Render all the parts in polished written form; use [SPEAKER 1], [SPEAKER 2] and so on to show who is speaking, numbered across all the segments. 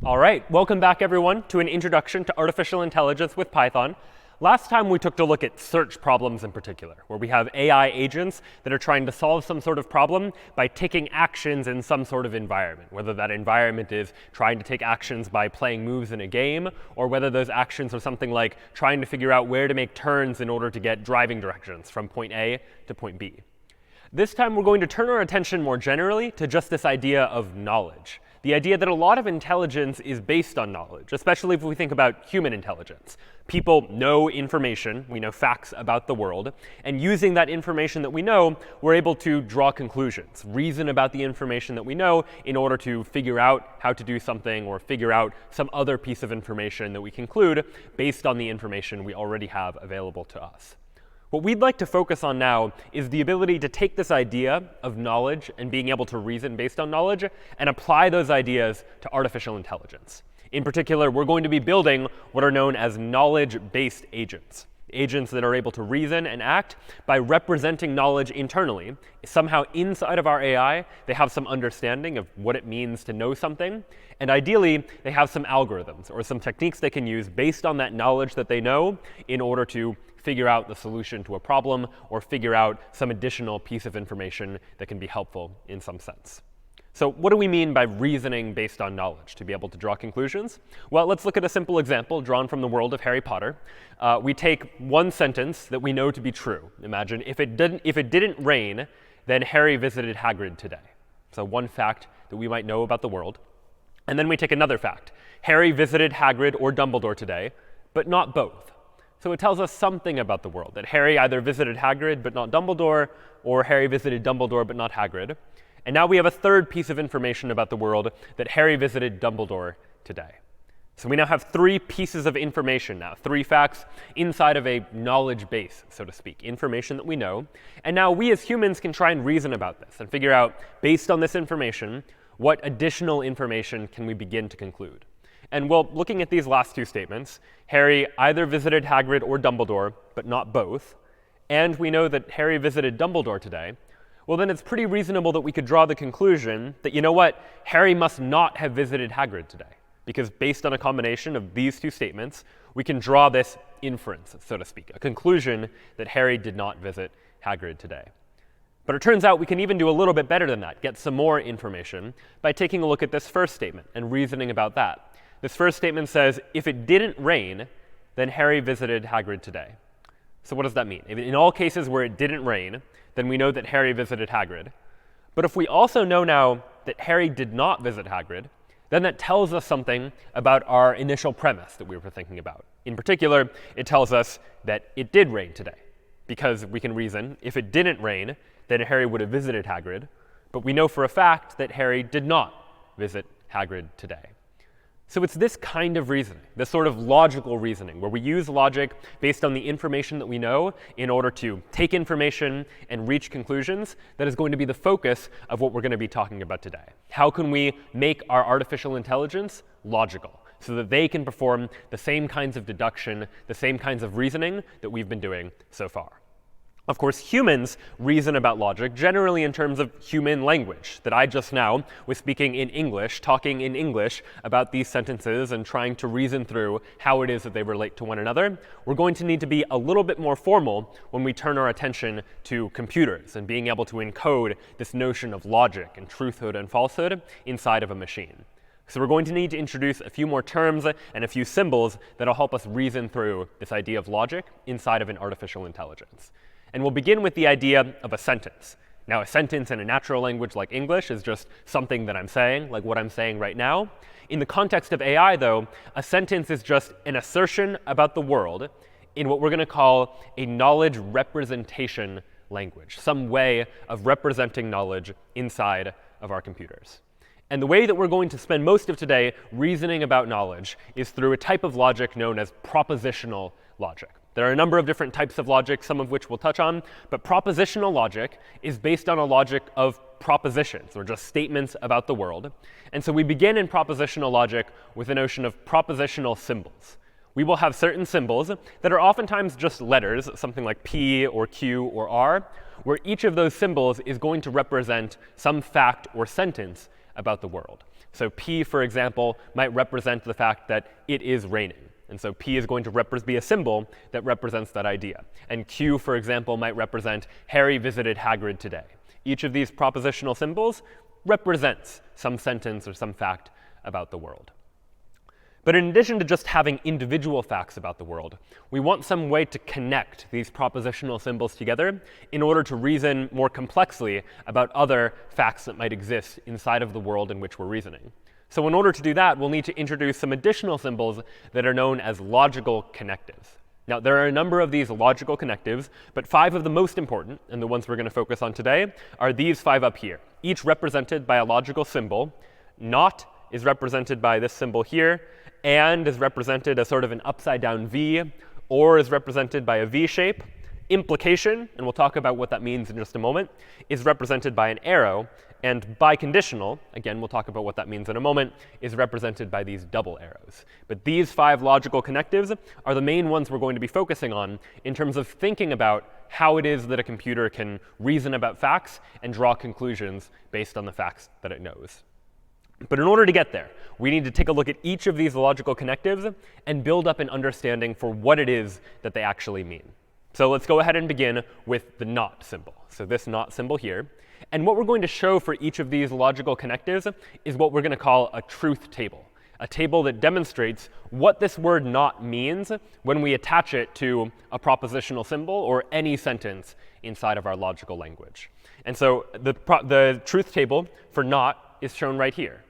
[SPEAKER 1] All right, welcome back everyone to an introduction to artificial intelligence with Python. Last time we took a look at search problems in particular, where we have AI agents that are trying to solve some sort of problem by taking actions in some sort of environment, whether that environment is trying to take actions by playing moves in a game, or whether those actions are something like trying to figure out where to make turns in order to get driving directions from point A to point B. This time we're going to turn our attention more generally to just this idea of knowledge. The idea that a lot of intelligence is based on knowledge, especially if we think about human intelligence. People know information, we know facts about the world, and using that information that we know, we're able to draw conclusions, reason about the information that we know in order to figure out how to do something or figure out some other piece of information that we conclude based on the information we already have available to us. What we'd like to focus on now is the ability to take this idea of knowledge and being able to reason based on knowledge and apply those ideas to artificial intelligence. In particular, we're going to be building what are known as knowledge-based agents. Agents that are able to reason and act by representing knowledge internally. Somehow inside of our AI, they have some understanding of what it means to know something. And ideally, they have some algorithms or some techniques they can use based on that knowledge that they know in order to figure out the solution to a problem or figure out some additional piece of information that can be helpful in some sense. So what do we mean by reasoning based on knowledge to be able to draw conclusions? Well, let's look at a simple example drawn from the world of Harry Potter. We take one sentence that we know to be true. Imagine if it didn't rain, then Harry visited Hagrid today. So one fact that we might know about the world. And then we take another fact. Harry visited Hagrid or Dumbledore today, but not both. So it tells us something about the world, that Harry either visited Hagrid but not Dumbledore, or Harry visited Dumbledore but not Hagrid. And now we have a third piece of information about the world, that Harry visited Dumbledore today. So we now have three pieces of information now, three facts inside of a knowledge base, so to speak, information that we know. And now we as humans can try and reason about this and figure out, based on this information, what additional information can we begin to conclude. And well, looking at these last two statements, Harry either visited Hagrid or Dumbledore, but not both, and we know that Harry visited Dumbledore today, well, then it's pretty reasonable that we could draw the conclusion that, you know what, Harry must not have visited Hagrid today. Because based on a combination of these two statements, we can draw this inference, so to speak, a conclusion that Harry did not visit Hagrid today. But it turns out we can even do a little bit better than that, get some more information by taking a look at this first statement and reasoning about that. This first statement says, if it didn't rain, then Harry visited Hagrid today. So what does that mean? In all cases where it didn't rain, then we know that Harry visited Hagrid. But if we also know now that Harry did not visit Hagrid, then that tells us something about our initial premise that we were thinking about. In particular, it tells us that it did rain today, because we can reason, if it didn't rain, then Harry would have visited Hagrid. But we know for a fact that Harry did not visit Hagrid today. So it's this kind of reasoning, this sort of logical reasoning, where we use logic based on the information that we know in order to take information and reach conclusions, that is going to be the focus of what we're going to be talking about today. How can we make our artificial intelligence logical so that they can perform the same kinds of deduction, the same kinds of reasoning that we've been doing so far? Of course, humans reason about logic generally in terms of human language, that I just now was speaking in English, talking in English about these sentences and trying to reason through how it is that they relate to one another. We're going to need to be a little bit more formal when we turn our attention to computers and being able to encode this notion of logic and truthhood and falsehood inside of a machine. So we're going to need to introduce a few more terms and a few symbols that will help us reason through this idea of logic inside of an artificial intelligence. And we'll begin with the idea of a sentence. Now, a sentence in a natural language like English is just something that I'm saying, like what I'm saying right now. In the context of AI, though, a sentence is just an assertion about the world in what we're going to call a knowledge representation language, some way of representing knowledge inside of our computers. And the way that we're going to spend most of today reasoning about knowledge is through a type of logic known as propositional logic. There are a number of different types of logic, some of which we'll touch on, but propositional logic is based on a logic of propositions, or just statements about the world. And so we begin in propositional logic with the notion of propositional symbols. We will have certain symbols that are oftentimes just letters, something like P or Q or R, where each of those symbols is going to represent some fact or sentence about the world. So P, for example, might represent the fact that it is raining. And so P is going to be a symbol that represents that idea. And Q, for example, might represent Harry visited Hagrid today. Each of these propositional symbols represents some sentence or some fact about the world. But in addition to just having individual facts about the world, we want some way to connect these propositional symbols together in order to reason more complexly about other facts that might exist inside of the world in which we're reasoning. So in order to do that, we'll need to introduce some additional symbols that are known as logical connectives. Now, there are a number of these logical connectives, but 5 of the most important, and the ones we're going to focus on today, are these 5 up here, each represented by a logical symbol. Not is represented by this symbol here, and is represented as sort of an upside-down V, or is represented by a V shape. Implication, and we'll talk about what that means in just a moment, is represented by an arrow. And biconditional, again, we'll talk about what that means in a moment, is represented by these double arrows. But these 5 logical connectives are the main ones we're going to be focusing on in terms of thinking about how it is that a computer can reason about facts and draw conclusions based on the facts that it knows. But in order to get there, we need to take a look at each of these logical connectives and build up an understanding for what it is that they actually mean. So let's go ahead and begin with the not symbol. So this not symbol here. And what we're going to show for each of these logical connectives is what we're going to call a truth table, a table that demonstrates what this word not means when we attach it to a propositional symbol or any sentence inside of our logical language. And so the truth table for not is shown right here.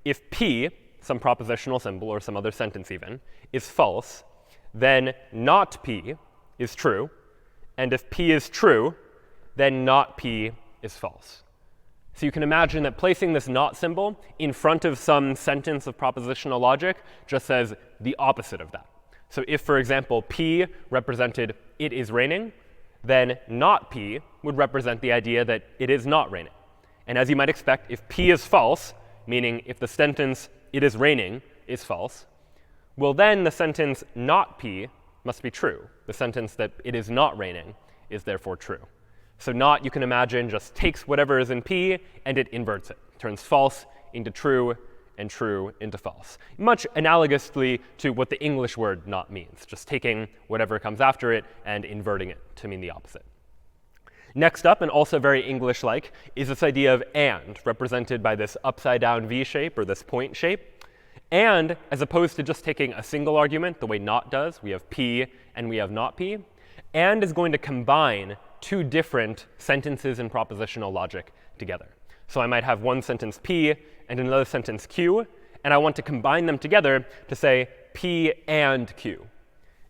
[SPEAKER 1] If P, some propositional symbol or some other sentence even, is false, then not P is true. And if P is true, then not P is false. So you can imagine that placing this not symbol in front of some sentence of propositional logic just says the opposite of that. So if, for example, P represented it is raining, then not P would represent the idea that it is not raining. And as you might expect, if P is false, meaning if the sentence it is raining is false, well, then the sentence not P must be true. The sentence that it is not raining is therefore true. So not, you can imagine, just takes whatever is in P and it inverts it, turns false into true and true into false. Much analogously to what the English word not means, just taking whatever comes after it and inverting it to mean the opposite. Next up, and also very English-like, is this idea of and, represented by this upside-down V shape or this point shape. And, as opposed to just taking a single argument, the way not does, we have P and we have not P, and is going to combine 2 different sentences in propositional logic together. So I might have one sentence P and another sentence Q, and I want to combine them together to say P and Q.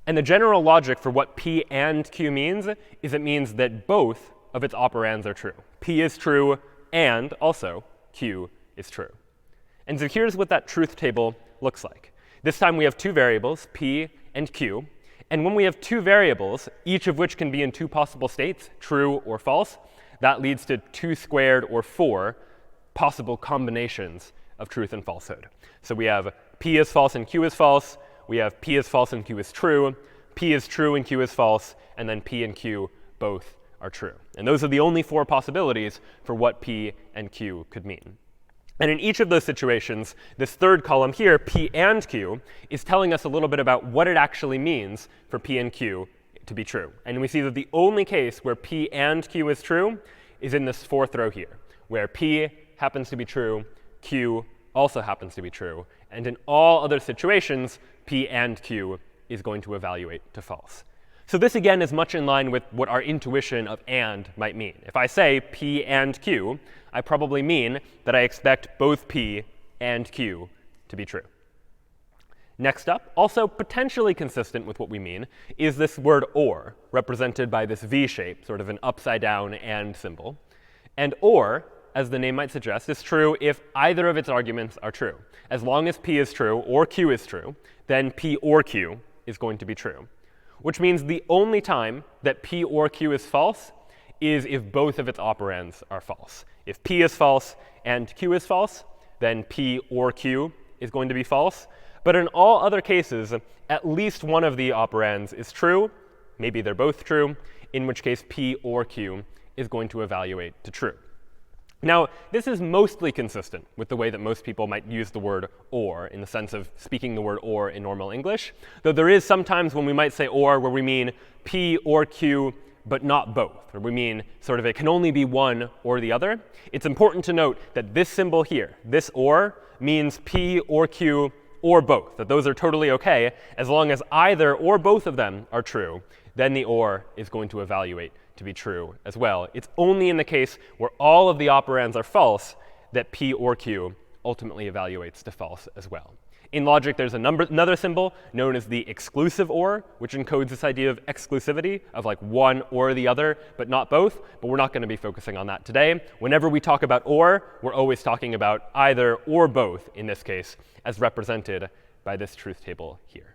[SPEAKER 1] And the general logic for what P and Q means is it means that both of its operands are true. P is true, and also Q is true. And so here's what that truth table looks like. This time we have 2 variables, P and Q. And when we have 2 variables, each of which can be in 2 possible states, true or false, that leads to 2 squared or 4 possible combinations of truth and falsehood. So we have P is false and Q is false. We have P is false and Q is true. P is true and Q is false. And then P and Q both are true. And those are the only 4 possibilities for what P and Q could mean. And in each of those situations, this third column here, P and Q, is telling us a little bit about what it actually means for P and Q to be true. And we see that the only case where P and Q is true is in this 4th row here, where P happens to be true, Q also happens to be true. And in all other situations, P and Q is going to evaluate to false. So this, again, is much in line with what our intuition of and might mean. If I say P and Q, I probably mean that I expect both P and Q to be true. Next up, also potentially consistent with what we mean, is this word or, represented by this V shape, sort of an upside-down and symbol. And or, as the name might suggest, is true if either of its arguments are true. As long as P is true or Q is true, then P or Q is going to be true. Which means the only time that P or Q is false is if both of its operands are false. If P is false and Q is false, then P or Q is going to be false. But in all other cases, at least one of the operands is true. Maybe they're both true, in which case P or Q is going to evaluate to true. Now, this is mostly consistent with the way that most people might use the word or, in the sense of speaking the word or in normal English, though there is sometimes when we might say or where we mean P or Q, but not both, or we mean sort of it can only be one or the other. It's important to note that this symbol here, this or, means P or Q or both, that those are totally OK. As long as either or both of them are true, then the or is going to evaluate to be true as well. It's only in the case where all of the operands are false that P or Q ultimately evaluates to false as well. In logic, there's another symbol known as the exclusive or, which encodes this idea of exclusivity, of like one or the other, but not both. But we're not going to be focusing on that today. Whenever we talk about or, we're always talking about either or both, in this case, as represented by this truth table here.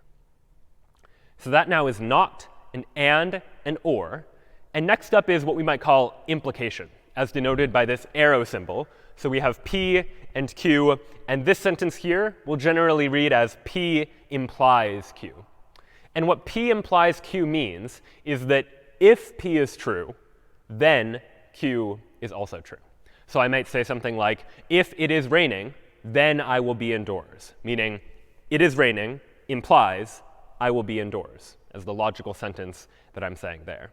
[SPEAKER 1] So that now is not an and, an or. And next up is what we might call implication, as denoted by this arrow symbol. So we have P and Q, and this sentence here will generally read as P implies Q. And what P implies Q means is that if P is true, then Q is also true. So I might say something like, if it is raining, then I will be indoors, meaning it is raining implies I will be indoors, as the logical sentence that I'm saying there.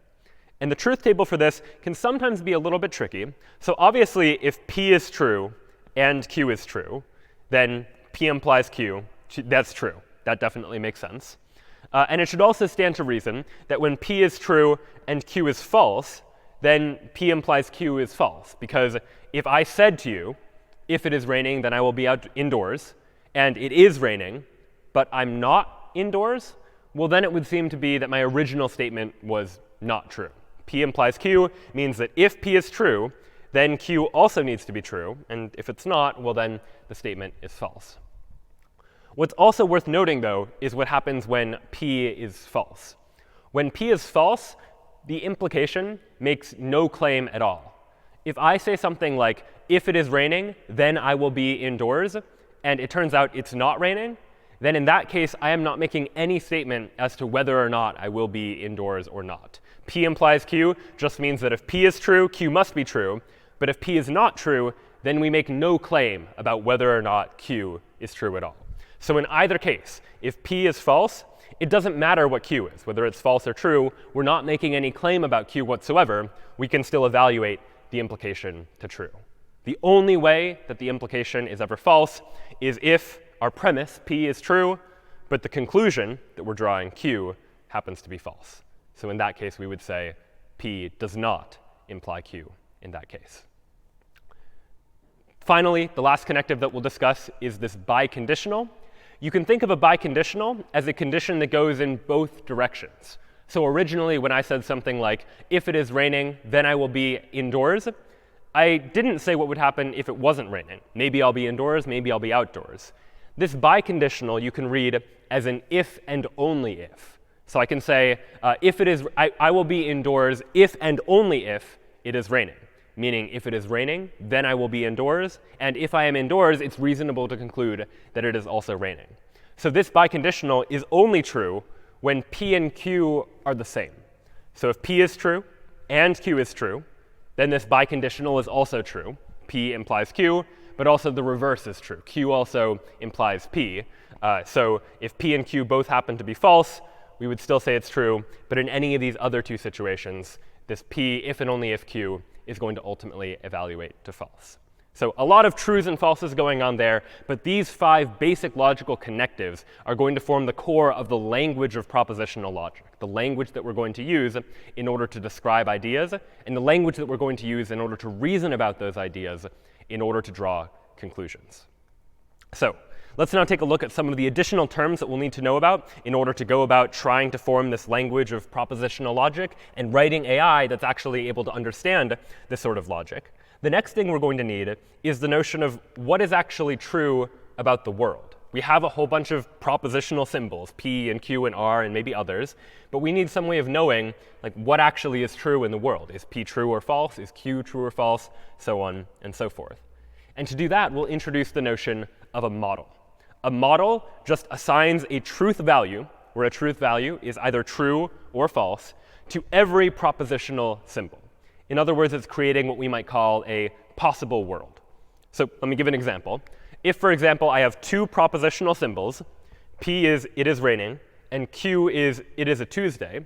[SPEAKER 1] And the truth table for this can sometimes be a little bit tricky. So obviously, if P is true and Q is true, then P implies Q. That's true. That definitely makes sense. And it should also stand to reason that when P is true and Q is false, then P implies Q is false. Because if I said to you, if it is raining, then I will be indoors, and it is raining, but I'm not indoors, well, then it would seem to be that my original statement was not true. P implies Q means that if P is true, then Q also needs to be true. And if it's not, well, then the statement is false. What's also worth noting, though, is what happens when P is false. When P is false, the implication makes no claim at all. If I say something like, if it is raining, then I will be indoors, and it turns out it's not raining, then in that case, I am not making any statement as to whether or not I will be indoors or not. P implies Q just means that if P is true, Q must be true. But if P is not true, then we make no claim about whether or not Q is true at all. So in either case, if P is false, it doesn't matter what Q is. Whether it's false or true, we're not making any claim about Q whatsoever. We can still evaluate the implication to true. The only way that the implication is ever false is if our premise, P, is true, but the conclusion that we're drawing, Q, happens to be false. So in that case, we would say P does not imply Q in that case. Finally, the last connective that we'll discuss is this biconditional. You can think of a biconditional as a condition that goes in both directions. So originally, when I said something like, if it is raining, then I will be indoors, I didn't say what would happen if it wasn't raining. Maybe I'll be indoors, maybe I'll be outdoors. This biconditional you can read as an if and only if. So I can say, if it is, I will be indoors if and only if it is raining. Meaning, if it is raining, then I will be indoors. And if I am indoors, it's reasonable to conclude that it is also raining. So this biconditional is only true when P and Q are the same. So if P is true and Q is true, then this biconditional is also true. P implies Q, but also the reverse is true. Q also implies P. So if P and Q both happen to be false, we would still say it's true. But in any of these other two situations, this P, if and only if Q, is going to ultimately evaluate to false. So a lot of trues and falses going on there, but these 5 basic logical connectives are going to form the core of the language of propositional logic, the language that we're going to use in order to describe ideas, and the language that we're going to use in order to reason about those ideas in order to draw conclusions. So let's now take a look at some of the additional terms that we'll need to know about in order to go about trying to form this language of propositional logic and writing AI that's actually able to understand this sort of logic. The next thing we're going to need is the notion of what is actually true about the world. We have a whole bunch of propositional symbols, P and Q and R and maybe others, but we need some way of knowing like what actually is true in the world. Is P true or false? Is Q true or false? So on and so forth. And to do that, we'll introduce the notion of a model. A model just assigns a truth value, where a truth value is either true or false, to every propositional symbol. In other words, it's creating what we might call a possible world. So let me give an example. If, for example, I have two propositional symbols, P is it is raining, and Q is it is a Tuesday,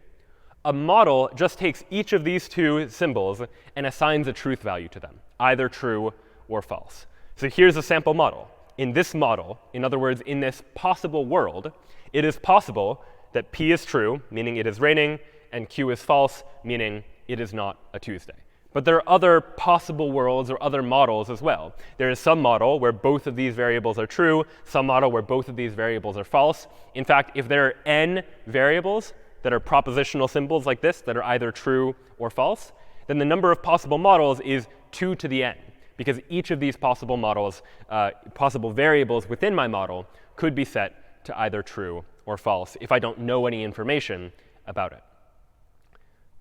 [SPEAKER 1] a model just takes each of these two symbols and assigns a truth value to them, either true or false. So here's a sample model. In this model, in other words, in this possible world, it is possible that P is true, meaning it is raining, and Q is false, meaning it is not a Tuesday. But there are other possible worlds or other models as well. There is some model where both of these variables are true, some model where both of these variables are false. In fact, if there are n variables that are propositional symbols like this that are either true or false, then the number of possible models is 2 to the n, because each of these possible models, possible variables within my model could be set to either true or false if I don't know any information about it.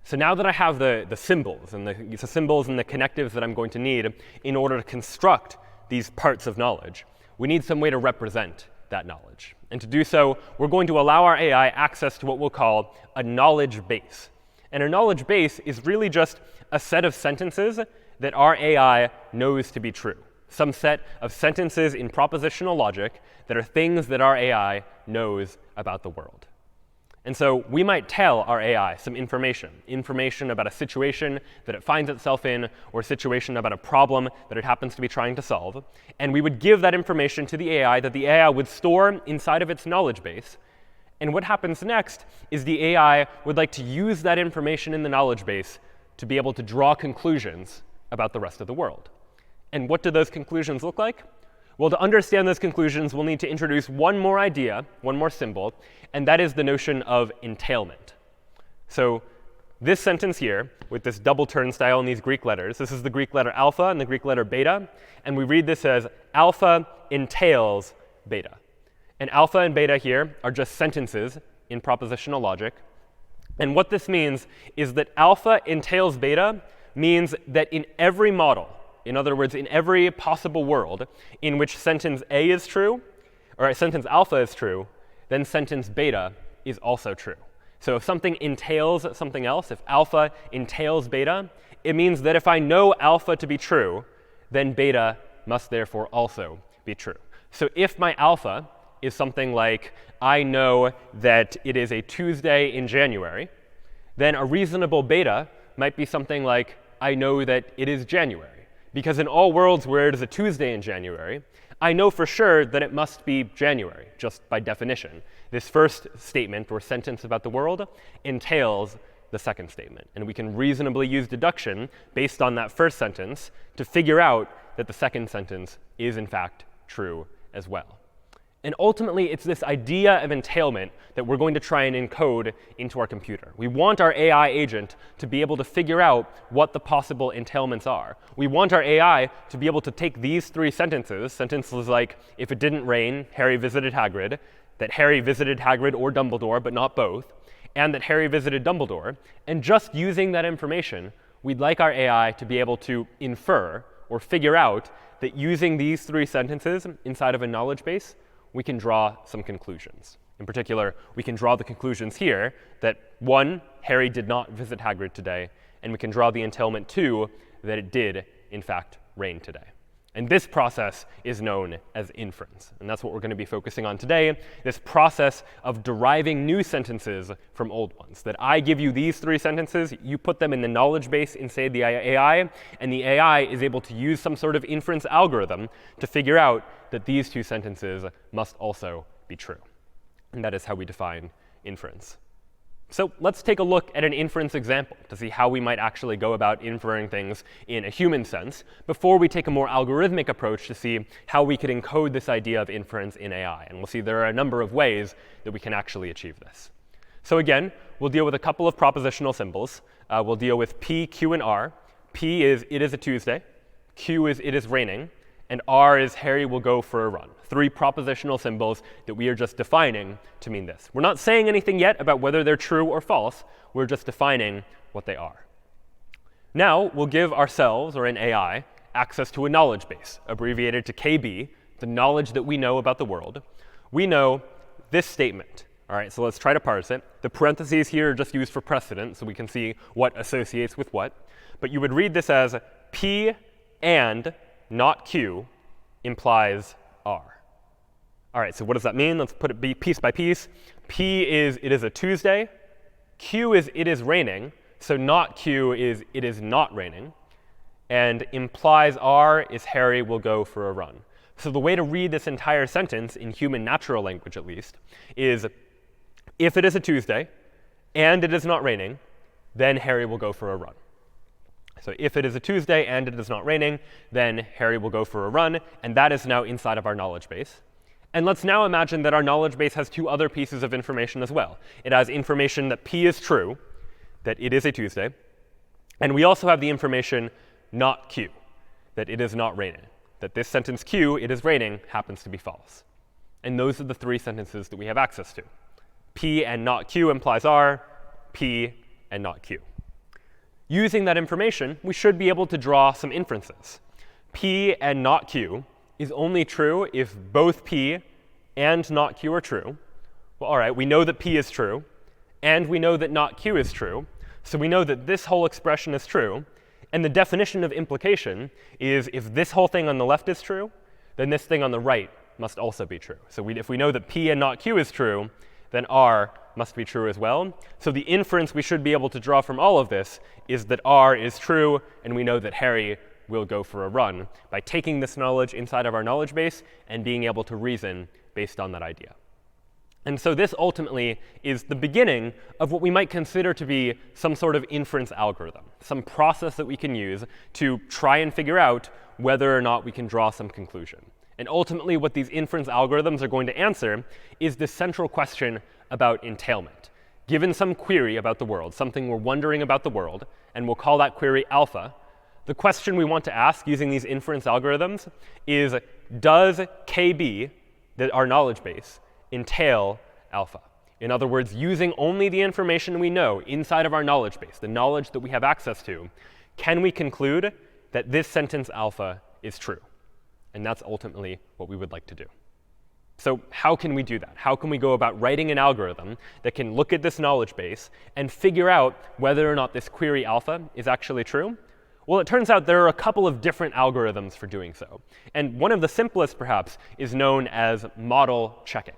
[SPEAKER 1] So now that I have the symbols and the connectives that I'm going to need in order to construct these parts of knowledge, we need some way to represent that knowledge. And to do so, we're going to allow our AI access to what we'll call a knowledge base. And a knowledge base is really just a set of sentences that our AI knows to be true. Some set of sentences in propositional logic that are things that our AI knows about the world. And so we might tell our AI some information about a situation that it finds itself in, or a situation about a problem that it happens to be trying to solve. And we would give that information to the AI that the AI would store inside of its knowledge base. And what happens next is the AI would like to use that information in the knowledge base to be able to draw conclusions about the rest of the world. And what do those conclusions look like? Well, to understand those conclusions, we'll need to introduce one more idea, one more symbol, and that is the notion of entailment. So this sentence here, with this double turnstile and these Greek letters, this is the Greek letter alpha and the Greek letter beta, and we read this as alpha entails beta. And alpha and beta here are just sentences in propositional logic. And what this means is that alpha entails beta means that in every model, in other words, in every possible world in which sentence A is true, or sentence alpha is true, then sentence beta is also true. So if something entails something else, if alpha entails beta, it means that if I know alpha to be true, then beta must therefore also be true. So if my alpha is something like, I know that it is a Tuesday in January, then a reasonable beta might be something like, I know that it is January. Because in all worlds where it is a Tuesday in January, I know for sure that it must be January, just by definition. This first statement or sentence about the world entails the second statement. And we can reasonably use deduction based on that first sentence to figure out that the second sentence is in fact true as well. And ultimately, it's this idea of entailment that we're going to try and encode into our computer. We want our AI agent to be able to figure out what the possible entailments are. We want our AI to be able to take these three sentences like, if it didn't rain, Harry visited Hagrid, that Harry visited Hagrid or Dumbledore, but not both, and that Harry visited Dumbledore, and just using that information, we'd like our AI to be able to infer or figure out that using these three sentences inside of a knowledge base, we can draw some conclusions. In particular, we can draw the conclusions here that 1, Harry did not visit Hagrid today, and we can draw the entailment 2, that it did, in fact, rain today. And this process is known as inference. And that's what we're going to be focusing on today, this process of deriving new sentences from old ones. That I give you these three sentences, you put them in the knowledge base inside the AI, and the AI is able to use some sort of inference algorithm to figure out that these two sentences must also be true. And that is how we define inference. So let's take a look at an inference example to see how we might actually go about inferring things in a human sense before we take a more algorithmic approach to see how we could encode this idea of inference in AI. And we'll see there are a number of ways that we can actually achieve this. So again, we'll deal with a couple of propositional symbols. We'll deal with P, Q, and R. P is it is a Tuesday. Q is it is raining. And R is Harry will go for a run. 3 propositional symbols that we are just defining to mean this. We're not saying anything yet about whether they're true or false. We're just defining what they are. Now, we'll give ourselves, or an AI, access to a knowledge base, abbreviated to KB, the knowledge that we know about the world. We know this statement. All right, so let's try to parse it. The parentheses here are just used for precedent, so we can see what associates with what. But you would read this as P and not Q implies R. All right, so what does that mean? Let's put it piece by piece. P is it is a Tuesday. Q is it is raining. So not Q is it is not raining. And implies R is Harry will go for a run. So the way to read this entire sentence, in human natural language at least, is if it is a Tuesday and it is not raining, then Harry will go for a run. So if it is a Tuesday and it is not raining, then Harry will go for a run. And that is now inside of our knowledge base. And let's now imagine that our knowledge base has two other pieces of information as well. It has information that P is true, that it is a Tuesday. And we also have the information not Q, that it is not raining, that this sentence Q, it is raining, happens to be false. And those are the three sentences that we have access to. P and not Q implies R, P and not Q. Using that information, we should be able to draw some inferences. P and not Q is only true if both P and not Q are true. Well, all right, we know that P is true, and we know that not Q is true. So we know that this whole expression is true. And the definition of implication is if this whole thing on the left is true, then this thing on the right must also be true. So if we know that P and not Q is true, then R must be true as well. So the inference we should be able to draw from all of this is that R is true, and we know that Harry will go for a run by taking this knowledge inside of our knowledge base and being able to reason based on that idea. And so this ultimately is the beginning of what we might consider to be some sort of inference algorithm, some process that we can use to try and figure out whether or not we can draw some conclusion. And ultimately, what these inference algorithms are going to answer is this central question about entailment. Given some query about the world, something we're wondering about the world, and we'll call that query alpha, the question we want to ask using these inference algorithms is, does KB, our knowledge base, entail alpha? In other words, using only the information we know inside of our knowledge base, the knowledge that we have access to, can we conclude that this sentence alpha is true? And that's ultimately what we would like to do. So how can we do that? How can we go about writing an algorithm that can look at this knowledge base and figure out whether or not this query alpha is actually true? Well, it turns out there are a couple of different algorithms for doing so. And one of the simplest, perhaps, is known as model checking.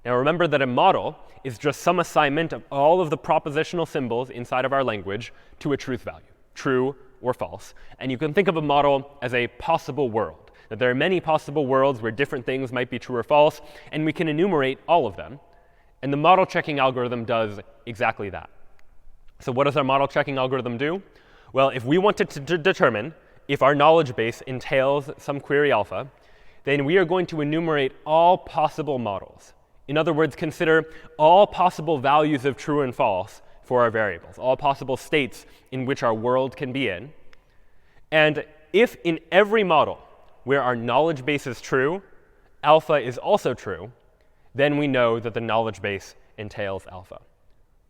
[SPEAKER 1] Now, remember that a model is just some assignment of all of the propositional symbols inside of our language to a truth value, true or false. And you can think of a model as a possible world, that there are many possible worlds where different things might be true or false, and we can enumerate all of them. And the model checking algorithm does exactly that. So what does our model checking algorithm do? Well, if we wanted to determine if our knowledge base entails some query alpha, then we are going to enumerate all possible models. In other words, consider all possible values of true and false for our variables, all possible states in which our world can be in. And if in every model where our knowledge base is true, alpha is also true, then we know that the knowledge base entails alpha.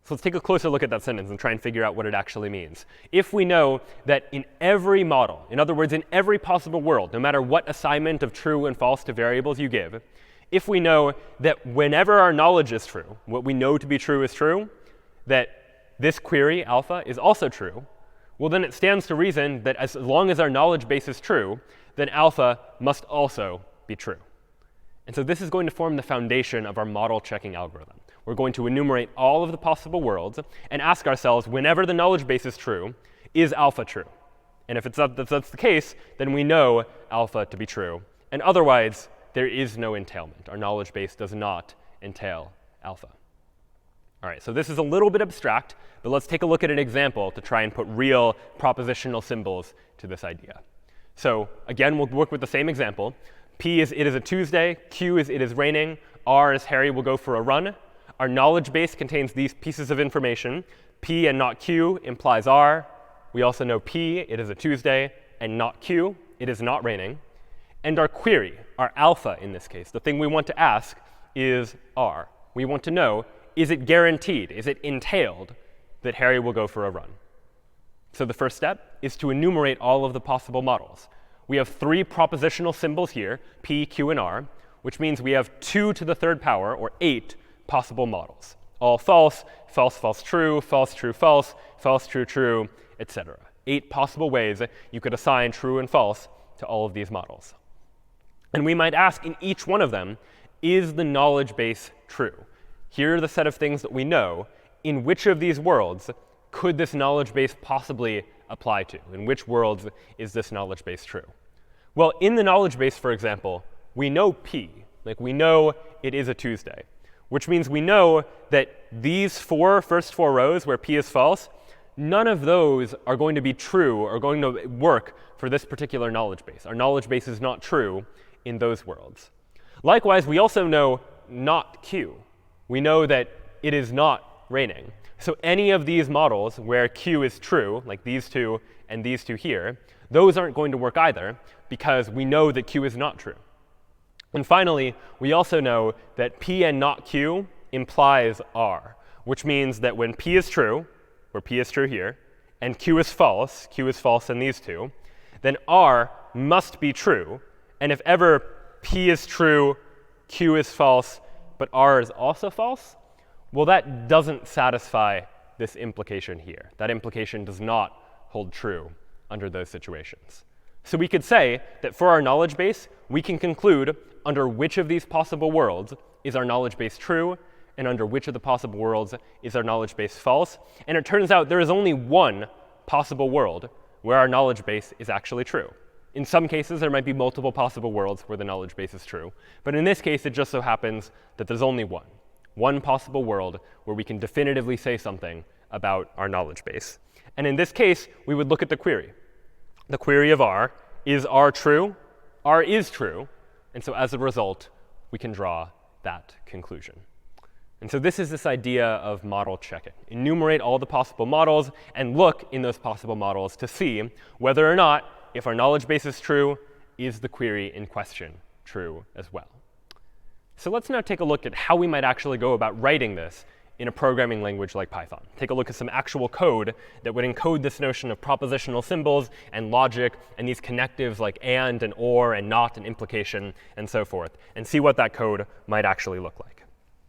[SPEAKER 1] So let's take a closer look at that sentence and try and figure out what it actually means. If we know that in every model, in other words, in every possible world, no matter what assignment of true and false to variables you give, if we know that whenever our knowledge is true, what we know to be true is true, that this query, alpha, is also true, well, then it stands to reason that as long as our knowledge base is true, then alpha must also be true. And so this is going to form the foundation of our model checking algorithm. We're going to enumerate all of the possible worlds and ask ourselves, whenever the knowledge base is true, is alpha true? And if that's the case, then we know alpha to be true. And otherwise, there is no entailment. Our knowledge base does not entail alpha. All right, so this is a little bit abstract, but let's take a look at an example to try and put real propositional symbols to this idea. So again, we'll work with the same example. P is it is a Tuesday. Q is it is raining. R is Harry will go for a run. Our knowledge base contains these pieces of information. P and not Q implies R. We also know P, it is a Tuesday, and not Q, it is not raining. And our query, our alpha in this case, the thing we want to ask is R. We want to know, is it guaranteed, is it entailed that Harry will go for a run? So the first step is to enumerate all of the possible models. We have 3 propositional symbols here, P, Q, and R, which means we have 2 to the 3rd power, or 8 possible models. All false, false, false, true, false, true, false, false, true, true, etc. 8 possible ways that you could assign true and false to all of these models. And we might ask in each one of them, is the knowledge base true? Here are the set of things that we know. In which of these worlds could this knowledge base possibly apply to? In which worlds is this knowledge base true? Well, in the knowledge base, for example, we know P. Like, we know it is a Tuesday, which means we know that these first four rows where P is false, none of those are going to be true or going to work for this particular knowledge base. Our knowledge base is not true in those worlds. Likewise, we also know not Q. We know that it is not raining. So any of these models where Q is true, like these two and these two here, those aren't going to work either because we know that Q is not true. And finally, we also know that P and not Q implies R, which means that when P is true, where P is true here, and Q is false in these two, then R must be true. And if ever P is true, Q is false, but R is also false, well, that doesn't satisfy this implication here. That implication does not hold true under those situations. So we could say that for our knowledge base, we can conclude under which of these possible worlds is our knowledge base true, and under which of the possible worlds is our knowledge base false. And it turns out there is only one possible world where our knowledge base is actually true. In some cases, there might be multiple possible worlds where the knowledge base is true. But in this case, it just so happens that there's only one possible world where we can definitively say something about our knowledge base. And in this case, we would look at the query. The query of R, is R true? R is true. And so as a result, we can draw that conclusion. And so this is this idea of model checking. Enumerate all the possible models and look in those possible models to see whether or not, if our knowledge base is true, is the query in question true as well. So let's now take a look at how we might actually go about writing this in a programming language like Python. Take a look at some actual code that would encode this notion of propositional symbols and logic and these connectives like and or and not and implication and so forth, and see what that code might actually look like.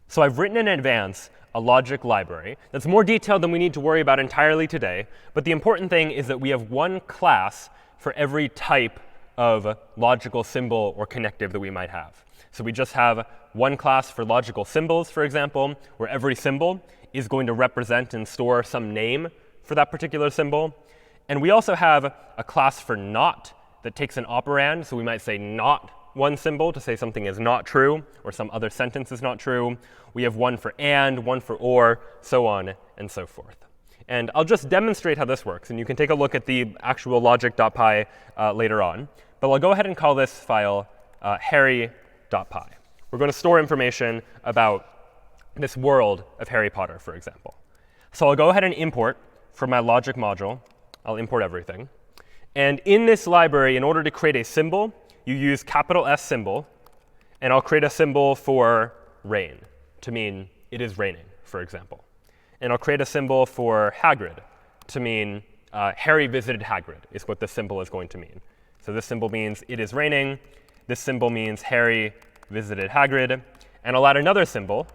[SPEAKER 1] So I've written in advance a logic library that's more detailed than we need to worry about entirely today. But the important thing is that we have one class for every type of logical symbol or connective that we might have. So we just have one class for logical symbols, for example, where every symbol is going to represent and store some name for that particular symbol. And we also have a class for not that takes an operand. So we might say not one symbol to say something is not true or some other sentence is not true. We have one for and, one for or, so on and so forth. And I'll just demonstrate how this works. And you can take a look at the actual logic.py later on. But I'll go ahead and call this file harry.py. We're going to store information about this world of Harry Potter, for example. So I'll go ahead and import from my logic module. I'll import everything. And in this library, in order to create a symbol, you use capital S symbol. And I'll create a symbol for rain to mean it is raining, for example. And I'll create a symbol for Hagrid to mean Harry visited Hagrid is what this symbol is going to mean. So this symbol means it is raining. This symbol means Harry visited Hagrid. And I'll add another symbol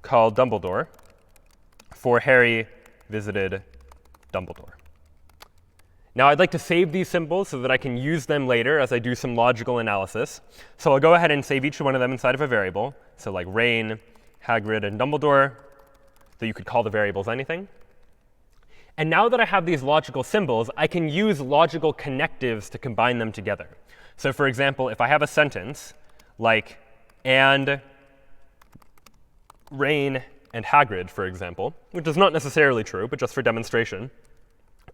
[SPEAKER 1] called Dumbledore for Harry visited Dumbledore. Now I'd like to save these symbols so that I can use them later as I do some logical analysis. So I'll go ahead and save each one of them inside of a variable. So like rain, Hagrid, and Dumbledore. So you could call the variables anything. And now that I have these logical symbols, I can use logical connectives to combine them together. So for example, if I have a sentence like and rain and Hagrid, for example, which is not necessarily true, but just for demonstration,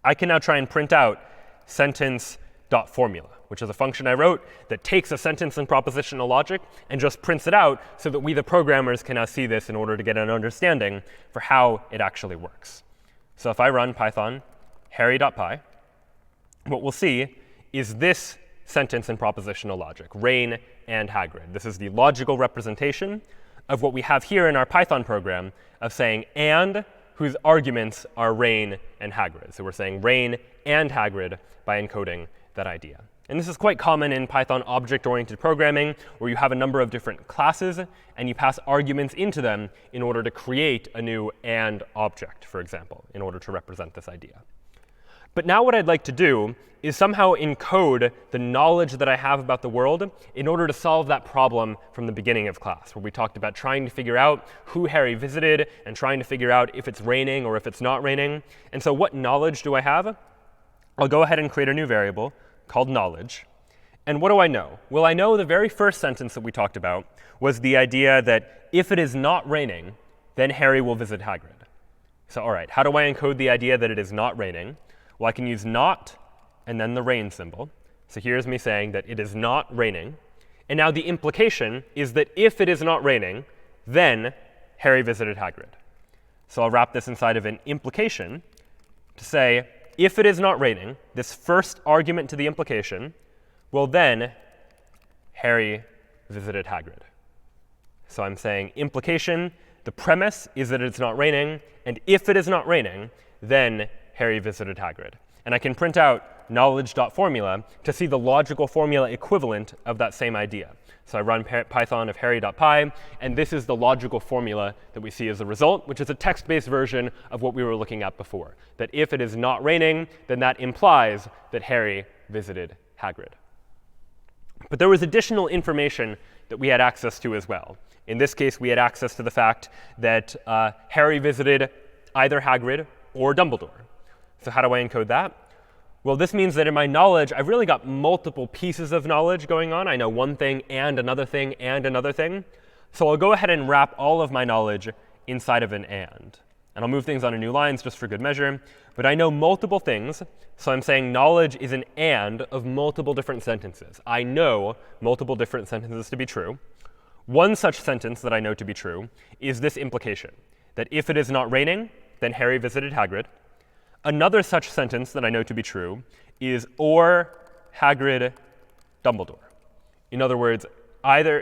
[SPEAKER 1] I can now try and print out sentence.formula, which is a function I wrote that takes a sentence in propositional logic and just prints it out so that we, the programmers, can now see this in order to get an understanding for how it actually works. So if I run Python harry.py, what we'll see is this sentence in propositional logic, rain and Hagrid. This is the logical representation of what we have here in our Python program of saying and whose arguments are rain and Hagrid. So we're saying rain and Hagrid by encoding that idea. And this is quite common in Python object-oriented programming, where you have a number of different classes, and you pass arguments into them in order to create a new and object, for example, in order to represent this idea. But now what I'd like to do is somehow encode the knowledge that I have about the world in order to solve that problem from the beginning of class, where we talked about trying to figure out who Harry visited and trying to figure out if it's raining or if it's not raining. And so what knowledge do I have? I'll go ahead and create a new variable called knowledge. And what do I know? Well, I know the very first sentence that we talked about was the idea that if it is not raining, then Harry will visit Hagrid. So all right, how do I encode the idea that it is not raining? Well, I can use not and then the rain symbol. So here's me saying that it is not raining. And now the implication is that if it is not raining, then Harry visited Hagrid. So I'll wrap this inside of an implication to say, if it is not raining, this first argument to the implication, well then Harry visited Hagrid. So I'm saying implication, the premise is that it's not raining, and if it is not raining, then Harry visited Hagrid. And I can print out knowledge.formula to see the logical formula equivalent of that same idea. So I run Python of harry.py, and this is the logical formula that we see as the result, which is a text-based version of what we were looking at before. That if it is not raining, then that implies that Harry visited Hagrid. But there was additional information that we had access to as well. In this case, we had access to the fact that Harry visited either Hagrid or Dumbledore. So how do I encode that? Well, this means that in my knowledge, I've really got multiple pieces of knowledge going on. I know one thing and another thing and another thing. So I'll go ahead and wrap all of my knowledge inside of an and. And I'll move things on to new lines just for good measure. But I know multiple things, so I'm saying knowledge is an and of multiple different sentences. I know multiple different sentences to be true. One such sentence that I know to be true is this implication, that if it is not raining, then Harry visited Hagrid. Another such sentence that I know to be true is or Hagrid Dumbledore. In other words,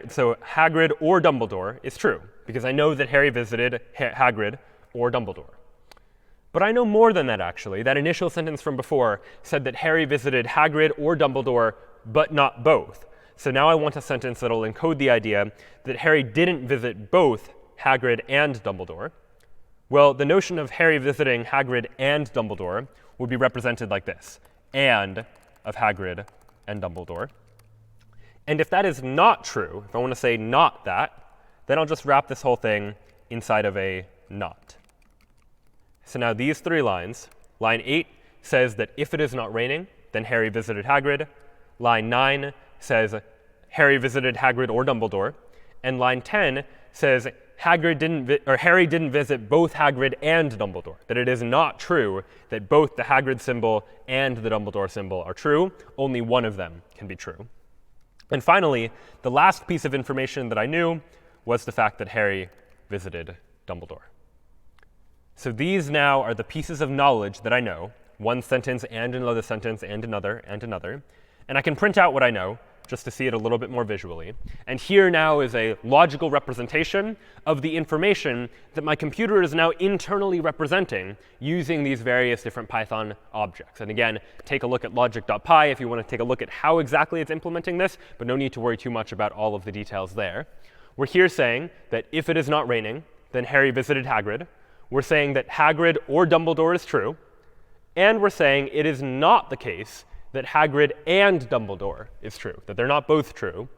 [SPEAKER 1] so Hagrid or Dumbledore is true, because I know that Harry visited Hagrid or Dumbledore. But I know more than that, actually. That initial sentence from before said that Harry visited Hagrid or Dumbledore, but not both. So now I want a sentence that will encode the idea that Harry didn't visit both Hagrid and Dumbledore. Well, the notion of Harry visiting Hagrid and Dumbledore would be represented like this, and of Hagrid and Dumbledore. And if that is not true, if I want to say not that, then I'll just wrap this whole thing inside of a not. So now these three lines, line 8 says that if it is not raining, then Harry visited Hagrid. Line 9 says Harry visited Hagrid or Dumbledore. And line 10 says Harry didn't visit both Hagrid and Dumbledore, that it is not true that both the Hagrid symbol and the Dumbledore symbol are true. Only one of them can be true. And finally, the last piece of information that I knew was the fact that Harry visited Dumbledore. So these now are the pieces of knowledge that I know, one sentence and another sentence and another and another. And I can print out what I know just to see it a little bit more visually. And here now is a logical representation of the information that my computer is now internally representing using these various different Python objects. And again, take a look at logic.py if you want to take a look at how exactly it's implementing this, but no need to worry too much about all of the details there. We're here saying that if it is not raining, then Harry visited Hagrid. We're saying that Hagrid or Dumbledore is true. And we're saying it is not the case that Hagrid and Dumbledore is true, that they're not both true.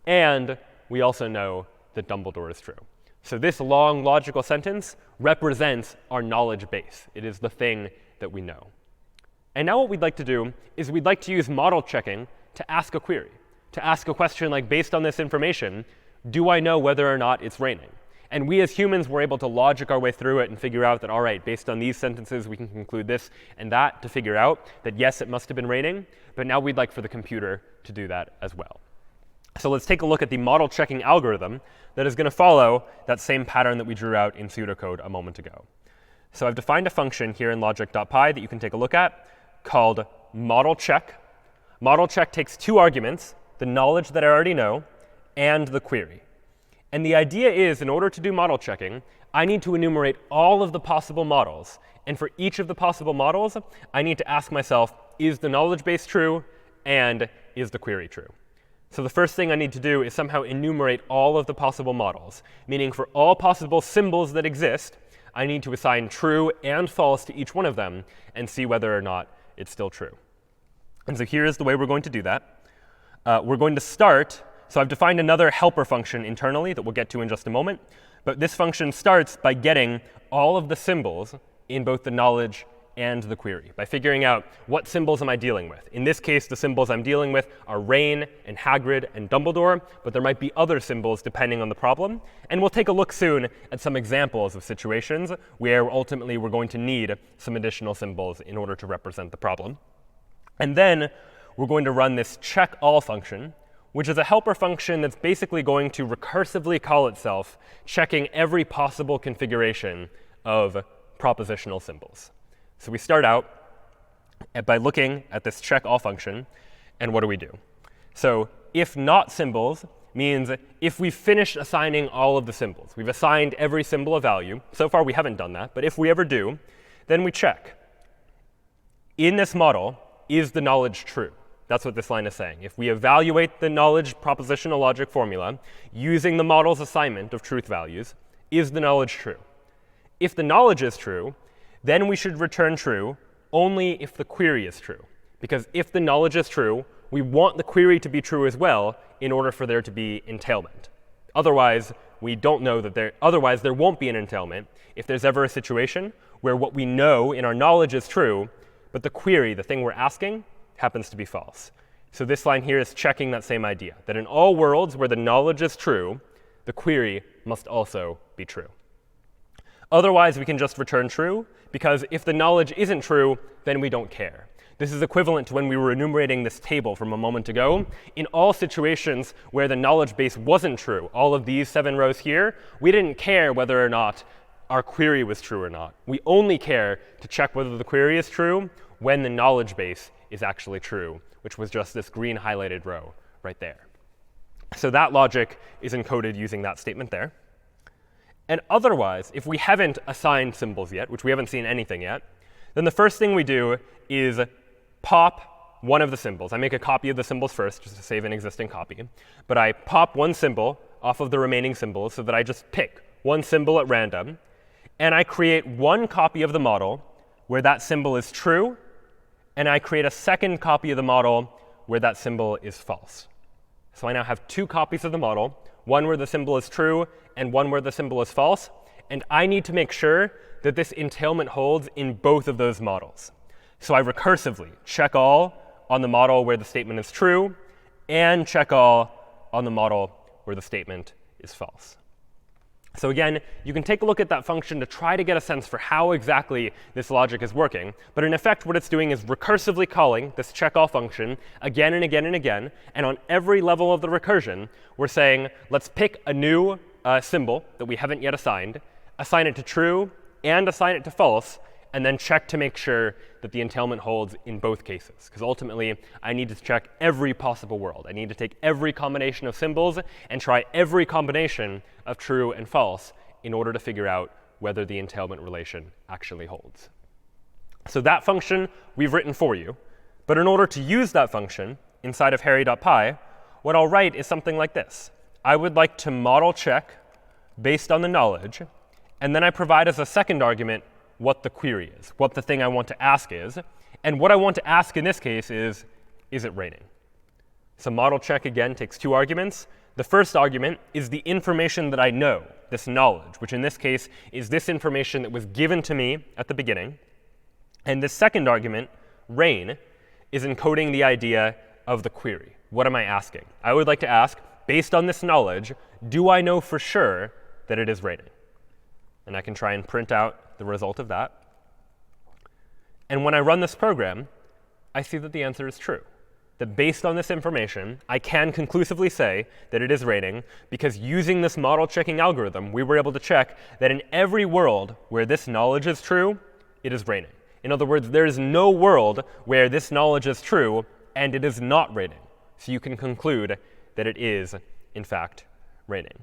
[SPEAKER 1] And we also know that Dumbledore is true. So this long logical sentence represents our knowledge base. It is the thing that we know. And now what we'd like to do is we'd like to use model checking to ask a query, to ask a question like, based on this information, do I know whether or not it's raining? And we as humans were able to logic our way through it and figure out that, all right, based on these sentences, we can conclude this and that to figure out that, yes, it must have been raining. But now we'd like for the computer to do that as well. So let's take a look at the model checking algorithm that is going to follow that same pattern that we drew out in pseudocode a moment ago. So I've defined a function here in logic.py that you can take a look at called model check. Model check takes two arguments, the knowledge that I already know and the query. And the idea is, in order to do model checking, I need to enumerate all of the possible models. And for each of the possible models, I need to ask myself, is the knowledge base true? And is the query true? So the first thing I need to do is somehow enumerate all of the possible models, meaning for all possible symbols that exist, I need to assign true and false to each one of them and see whether or not it's still true. And so here's the way we're going to do that. We're going to start, so I've defined another helper function internally that we'll get to in just a moment. But this function starts by getting all of the symbols in both the knowledge and the query, by figuring out what symbols am I dealing with. In this case, the symbols I'm dealing with are Rain and Hagrid and Dumbledore, but there might be other symbols depending on the problem. And we'll take a look soon at some examples of situations where ultimately we're going to need some additional symbols in order to represent the problem. And then we're going to run this check all function, which is a helper function that's basically going to recursively call itself, checking every possible configuration of propositional symbols. So we start out by looking at this check all function, and what do we do? So if not symbols means if we've finished assigning all of the symbols, we've assigned every symbol a value. So far we haven't done that, but if we ever do, then we check. In this model, is the knowledge true? That's what this line is saying. If we evaluate the knowledge propositional logic formula using the model's assignment of truth values, is the knowledge true? If the knowledge is true, then we should return true only if the query is true. Because if the knowledge is true, we want the query to be true as well in order for there to be entailment. Otherwise, we don't know that otherwise there won't be an entailment if there's ever a situation where what we know in our knowledge is true, but the query, the thing we're asking, happens to be false. So this line here is checking that same idea, that in all worlds where the knowledge is true, the query must also be true. Otherwise, we can just return true, because if the knowledge isn't true, then we don't care. This is equivalent to when we were enumerating this table from a moment ago. In all situations where the knowledge base wasn't true, all of these 7 rows here, we didn't care whether or not our query was true or not. We only care to check whether the query is true when the knowledge base is actually true, which was just this green highlighted row right there. So that logic is encoded using that statement there. And otherwise, if we haven't assigned symbols yet, which we haven't seen anything yet, then the first thing we do is pop one of the symbols. I make a copy of the symbols first, just to save an existing copy. But I pop one symbol off of the remaining symbols so that I just pick one symbol at random. And I create one copy of the model where that symbol is true. And I create a second copy of the model where that symbol is false. So I now have 2 copies of the model, one where the symbol is true and one where the symbol is false. And I need to make sure that this entailment holds in both of those models. So I recursively check all on the model where the statement is true and check all on the model where the statement is false. So again, you can take a look at that function to try to get a sense for how exactly this logic is working. But in effect, what it's doing is recursively calling this check all function again and again and again. And on every level of the recursion, we're saying, let's pick a new symbol that we haven't yet assigned, assign it to true, and assign it to false, and then check to make sure that the entailment holds in both cases. Because ultimately, I need to check every possible world. I need to take every combination of symbols and try every combination of true and false in order to figure out whether the entailment relation actually holds. So that function we've written for you. But in order to use that function inside of harry.py, what I'll write is something like this. I would like to model check based on the knowledge, and then I provide as a second argument what the query is, what the thing I want to ask is. And what I want to ask in this case is it raining? So model check, again, takes 2 arguments. The first argument is the information that I know, this knowledge, which in this case is this information that was given to me at the beginning. And the second argument, rain, is encoding the idea of the query. What am I asking? I would like to ask, based on this knowledge, do I know for sure that it is raining? And I can try and print out the result of that. And when I run this program, I see that the answer is true. That based on this information, I can conclusively say that it is raining, because using this model checking algorithm, we were able to check that in every world where this knowledge is true, it is raining. In other words, there is no world where this knowledge is true and it is not raining. So you can conclude that it is, in fact, raining.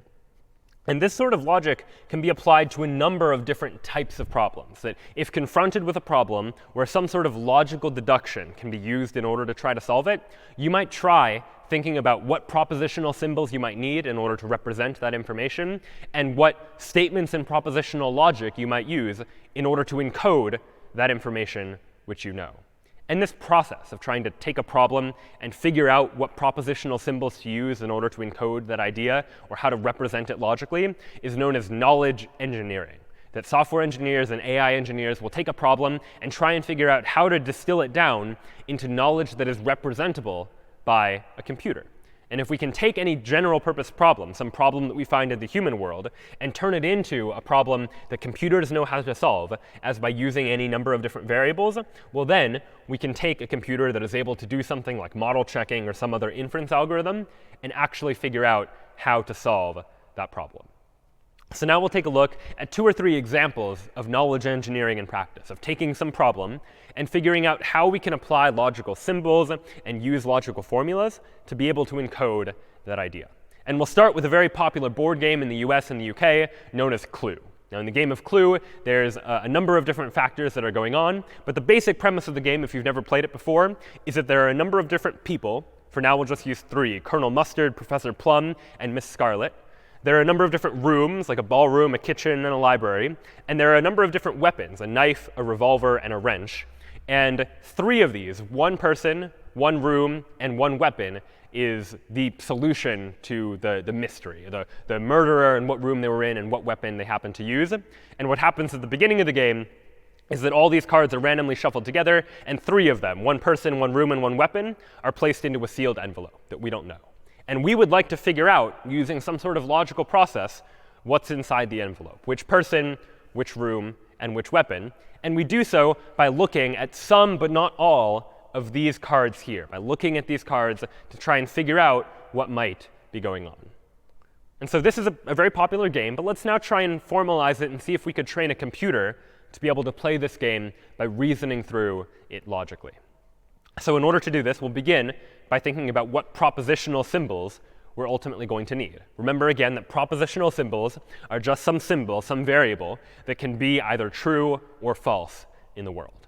[SPEAKER 1] And this sort of logic can be applied to a number of different types of problems. That if confronted with a problem where some sort of logical deduction can be used in order to try to solve it, you might try thinking about what propositional symbols you might need in order to represent that information, and what statements in propositional logic you might use in order to encode that information which you know. And this process of trying to take a problem and figure out what propositional symbols to use in order to encode that idea or how to represent it logically is known as knowledge engineering. That software engineers and AI engineers will take a problem and try and figure out how to distill it down into knowledge that is representable by a computer. And if we can take any general purpose problem, some problem that we find in the human world, and turn it into a problem that computers know how to solve, as by using any number of different variables, well then we can take a computer that is able to do something like model checking or some other inference algorithm and actually figure out how to solve that problem. So now we'll take a look at 2 or 3 examples of knowledge engineering in practice, of taking some problem and figuring out how we can apply logical symbols and use logical formulas to be able to encode that idea. And we'll start with a very popular board game in the US and the UK known as Clue. Now, in the game of Clue, there's a number of different factors that are going on. But the basic premise of the game, if you've never played it before, is that there are a number of different people. For now, we'll just use 3, Colonel Mustard, Professor Plum, and Miss Scarlet. There are a number of different rooms, like a ballroom, a kitchen, and a library. And there are a number of different weapons, a knife, a revolver, and a wrench. And 3 of these, 1 person, 1 room, and 1 weapon, is the solution to the mystery, the murderer and what room they were in and what weapon they happened to use. And what happens at the beginning of the game is that all these cards are randomly shuffled together, and 3 of them, 1 person, 1 room, and 1 weapon, are placed into a sealed envelope that we don't know. And we would like to figure out, using some sort of logical process, what's inside the envelope, which person, which room, and which weapon. And we do so by looking at some, but not all, of these cards here, by looking at these cards to try and figure out what might be going on. And so this is a very popular game, but let's now try and formalize it and see if we could train a computer to be able to play this game by reasoning through it logically. So in order to do this, we'll begin by thinking about what propositional symbols we're ultimately going to need. Remember again that propositional symbols are just some symbol, some variable, that can be either true or false in the world.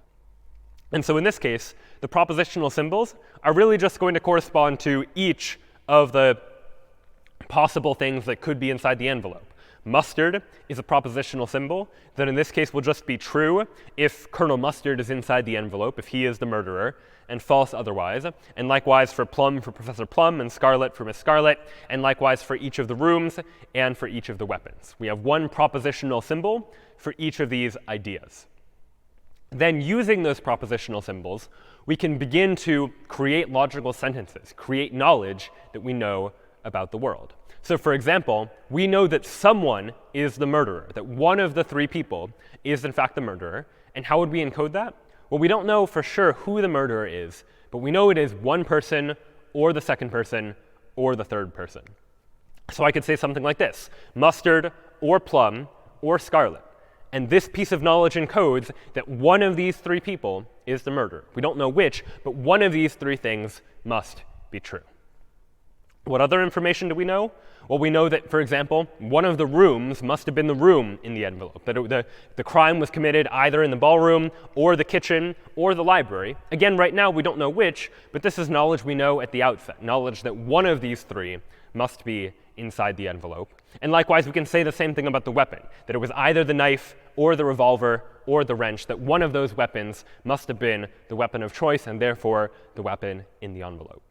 [SPEAKER 1] And so in this case, the propositional symbols are really just going to correspond to each of the possible things that could be inside the envelope. Mustard is a propositional symbol that in this case will just be true if Colonel Mustard is inside the envelope, if he is the murderer, and false otherwise. And likewise for Plum for Professor Plum, and Scarlet for Miss Scarlet, and likewise for each of the rooms and for each of the weapons. We have 1 propositional symbol for each of these ideas. Then using those propositional symbols, we can begin to create logical sentences, create knowledge that we know about the world. So for example, we know that someone is the murderer, that one of the 3 people is in fact the murderer. And how would we encode that? Well, we don't know for sure who the murderer is, but we know it is 1 person, or the 2nd person, or the 3rd person. So I could say something like this: Mustard, or Plum, or Scarlet. And this piece of knowledge encodes that one of these 3 people is the murderer. We don't know which, but one of these 3 things must be true. What other information do we know? Well, we know that, for example, one of the rooms must have been the room in the envelope, that the crime was committed either in the ballroom or the kitchen or the library. Again, right now, we don't know which, but this is knowledge we know at the outset, knowledge that one of these 3 must be inside the envelope. And likewise, we can say the same thing about the weapon, that it was either the knife or the revolver or the wrench, that one of those weapons must have been the weapon of choice and therefore the weapon in the envelope.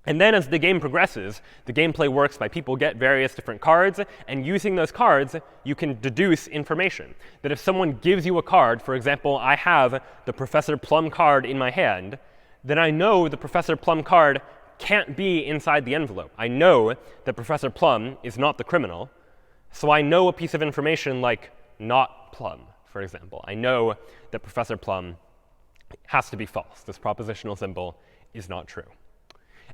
[SPEAKER 1] And then as the game progresses, the gameplay works by people get various different cards, and using those cards, you can deduce information. That if someone gives you a card, for example, I have the Professor Plum card in my hand, then I know the Professor Plum card can't be inside the envelope. I know that Professor Plum is not the criminal, so I know a piece of information like not Plum, for example. I know that Professor Plum has to be false. This propositional symbol is not true.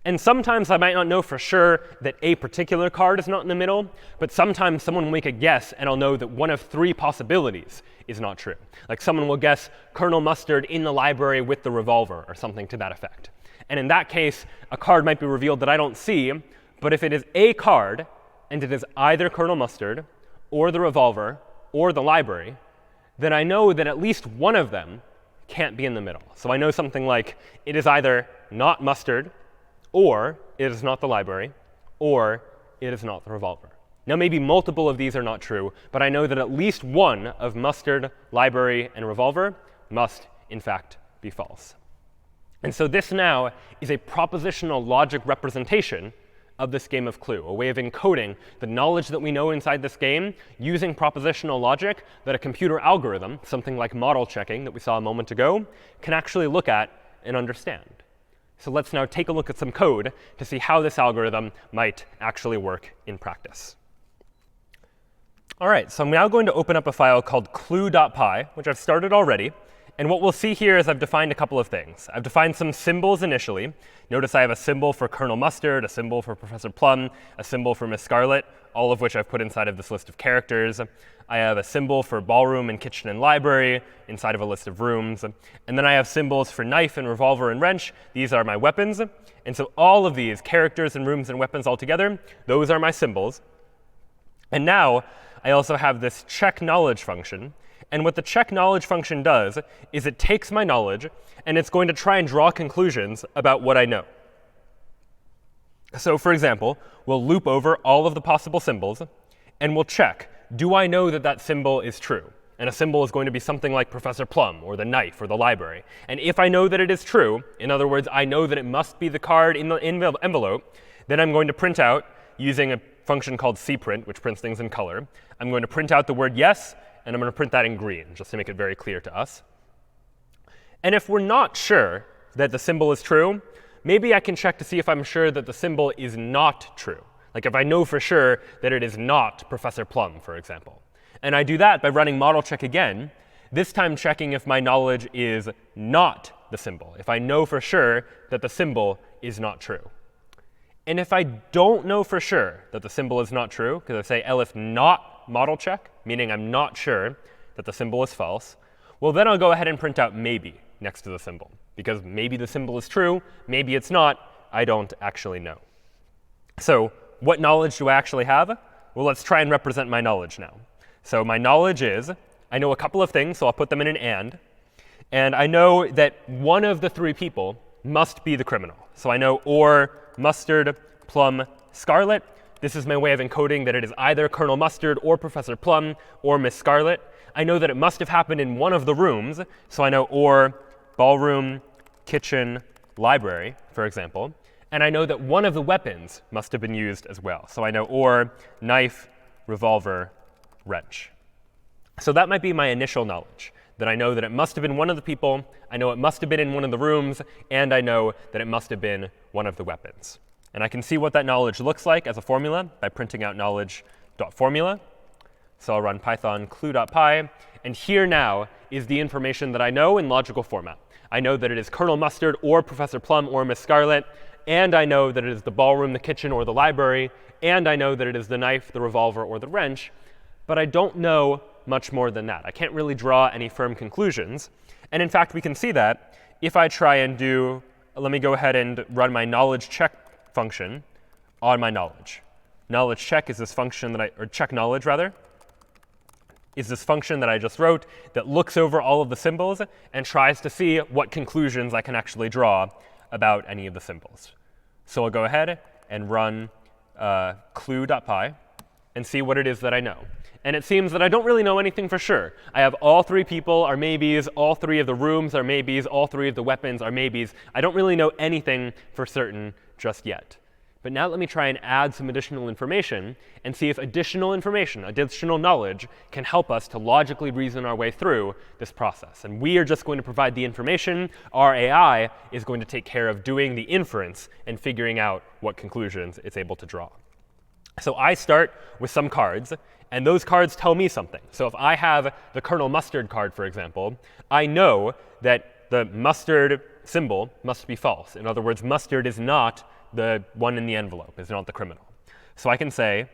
[SPEAKER 1] And sometimes I might not know for sure that a particular card is not in the middle, but sometimes someone will make a guess and I'll know that one of 3 possibilities is not true. Like someone will guess Colonel Mustard in the library with the revolver or something to that effect. And in that case, a card might be revealed that I don't see, but if it is a card and it is either Colonel Mustard or the revolver or the library, then I know that at least one of them can't be in the middle. So I know something like it is either not Mustard, or it is not the library, or it is not the revolver. Now, maybe multiple of these are not true, but I know that at least one of Mustard, library, and revolver must, in fact, be false. And so this now is a propositional logic representation of this game of Clue, a way of encoding the knowledge that we know inside this game using propositional logic that a computer algorithm, something like model checking that we saw a moment ago, can actually look at and understand. So let's now take a look at some code to see how this algorithm might actually work in practice. All right, so I'm now going to open up a file called clue.py, which I've started already. And what we'll see here is I've defined a couple of things. I've defined some symbols initially. Notice I have a symbol for Colonel Mustard, a symbol for Professor Plum, a symbol for Miss Scarlet, all of which I've put inside of this list of characters. I have a symbol for ballroom and kitchen and library inside of a list of rooms. And then I have symbols for knife and revolver and wrench. These are my weapons. And so all of these characters and rooms and weapons all together, those are my symbols. And now I also have this check knowledge function. And what the check knowledge function does is it takes my knowledge, and it's going to try and draw conclusions about what I know. So for example, we'll loop over all of the possible symbols, and we'll check, do I know that that symbol is true? And a symbol is going to be something like Professor Plum, or the knife, or the library. And if I know that it is true, in other words, I know that it must be the card in the envelope, then I'm going to print out, using a function called cprint, which prints things in color. I'm going to print out the word yes, and I'm going to print that in green, just to make it very clear to us. And if we're not sure that the symbol is true, maybe I can check to see if I'm sure that the symbol is not true. Like if I know for sure that it is not Professor Plum, for example. And I do that by running model check again, this time checking if my knowledge is not the symbol, if I know for sure that the symbol is not true. And if I don't know for sure that the symbol is not true, because I say elif not model check, meaning I'm not sure that the symbol is false, well, then I'll go ahead and print out maybe next to the symbol. Because maybe the symbol is true, maybe it's not, I don't actually know. So what knowledge do I actually have? Well, let's try and represent my knowledge now. So my knowledge is, I know a couple of things, so I'll put them in an and. And I know that one of the three people must be the criminal. So I know or Mustard, Plum, Scarlet. This is my way of encoding that it is either Colonel Mustard or Professor Plum or Miss Scarlet. I know that it must have happened in one of the rooms. So I know or ballroom, kitchen, library, for example. And I know that one of the weapons must have been used as well. So I know or knife, revolver, wrench. So that might be my initial knowledge, that I know that it must have been one of the people, I know it must have been in one of the rooms, and I know that it must have been one of the weapons. And I can see what that knowledge looks like as a formula by printing out knowledge.formula. So I'll run python clue.py. And here now is the information that I know in logical format. I know that it is Colonel Mustard or Professor Plum or Miss Scarlet. And I know that it is the ballroom, the kitchen, or the library. And I know that it is the knife, the revolver, or the wrench. But I don't know much more than that. I can't really draw any firm conclusions. And in fact, we can see that if I try and do, let me go ahead and run my knowledge check function on my knowledge. Knowledge check is this function that or check knowledge rather, is this function that I just wrote that looks over all of the symbols and tries to see what conclusions I can actually draw about any of the symbols. So I'll go ahead and run clue.py and see what it is that I know. And it seems that I don't really know anything for sure. I have all three people are maybes, all three of the rooms are maybes, all three of the weapons are maybes. I don't really know anything for certain just yet. But now let me try and add some additional information and see if additional information, additional knowledge, can help us to logically reason our way through this process. And we are just going to provide the information. Our AI is going to take care of doing the inference and figuring out what conclusions it's able to draw. So I start with some cards, and those cards tell me something. So if I have the Colonel Mustard card, for example, I know that the mustard symbol must be false. In other words, mustard is not the one in the envelope, is not the criminal. So I can say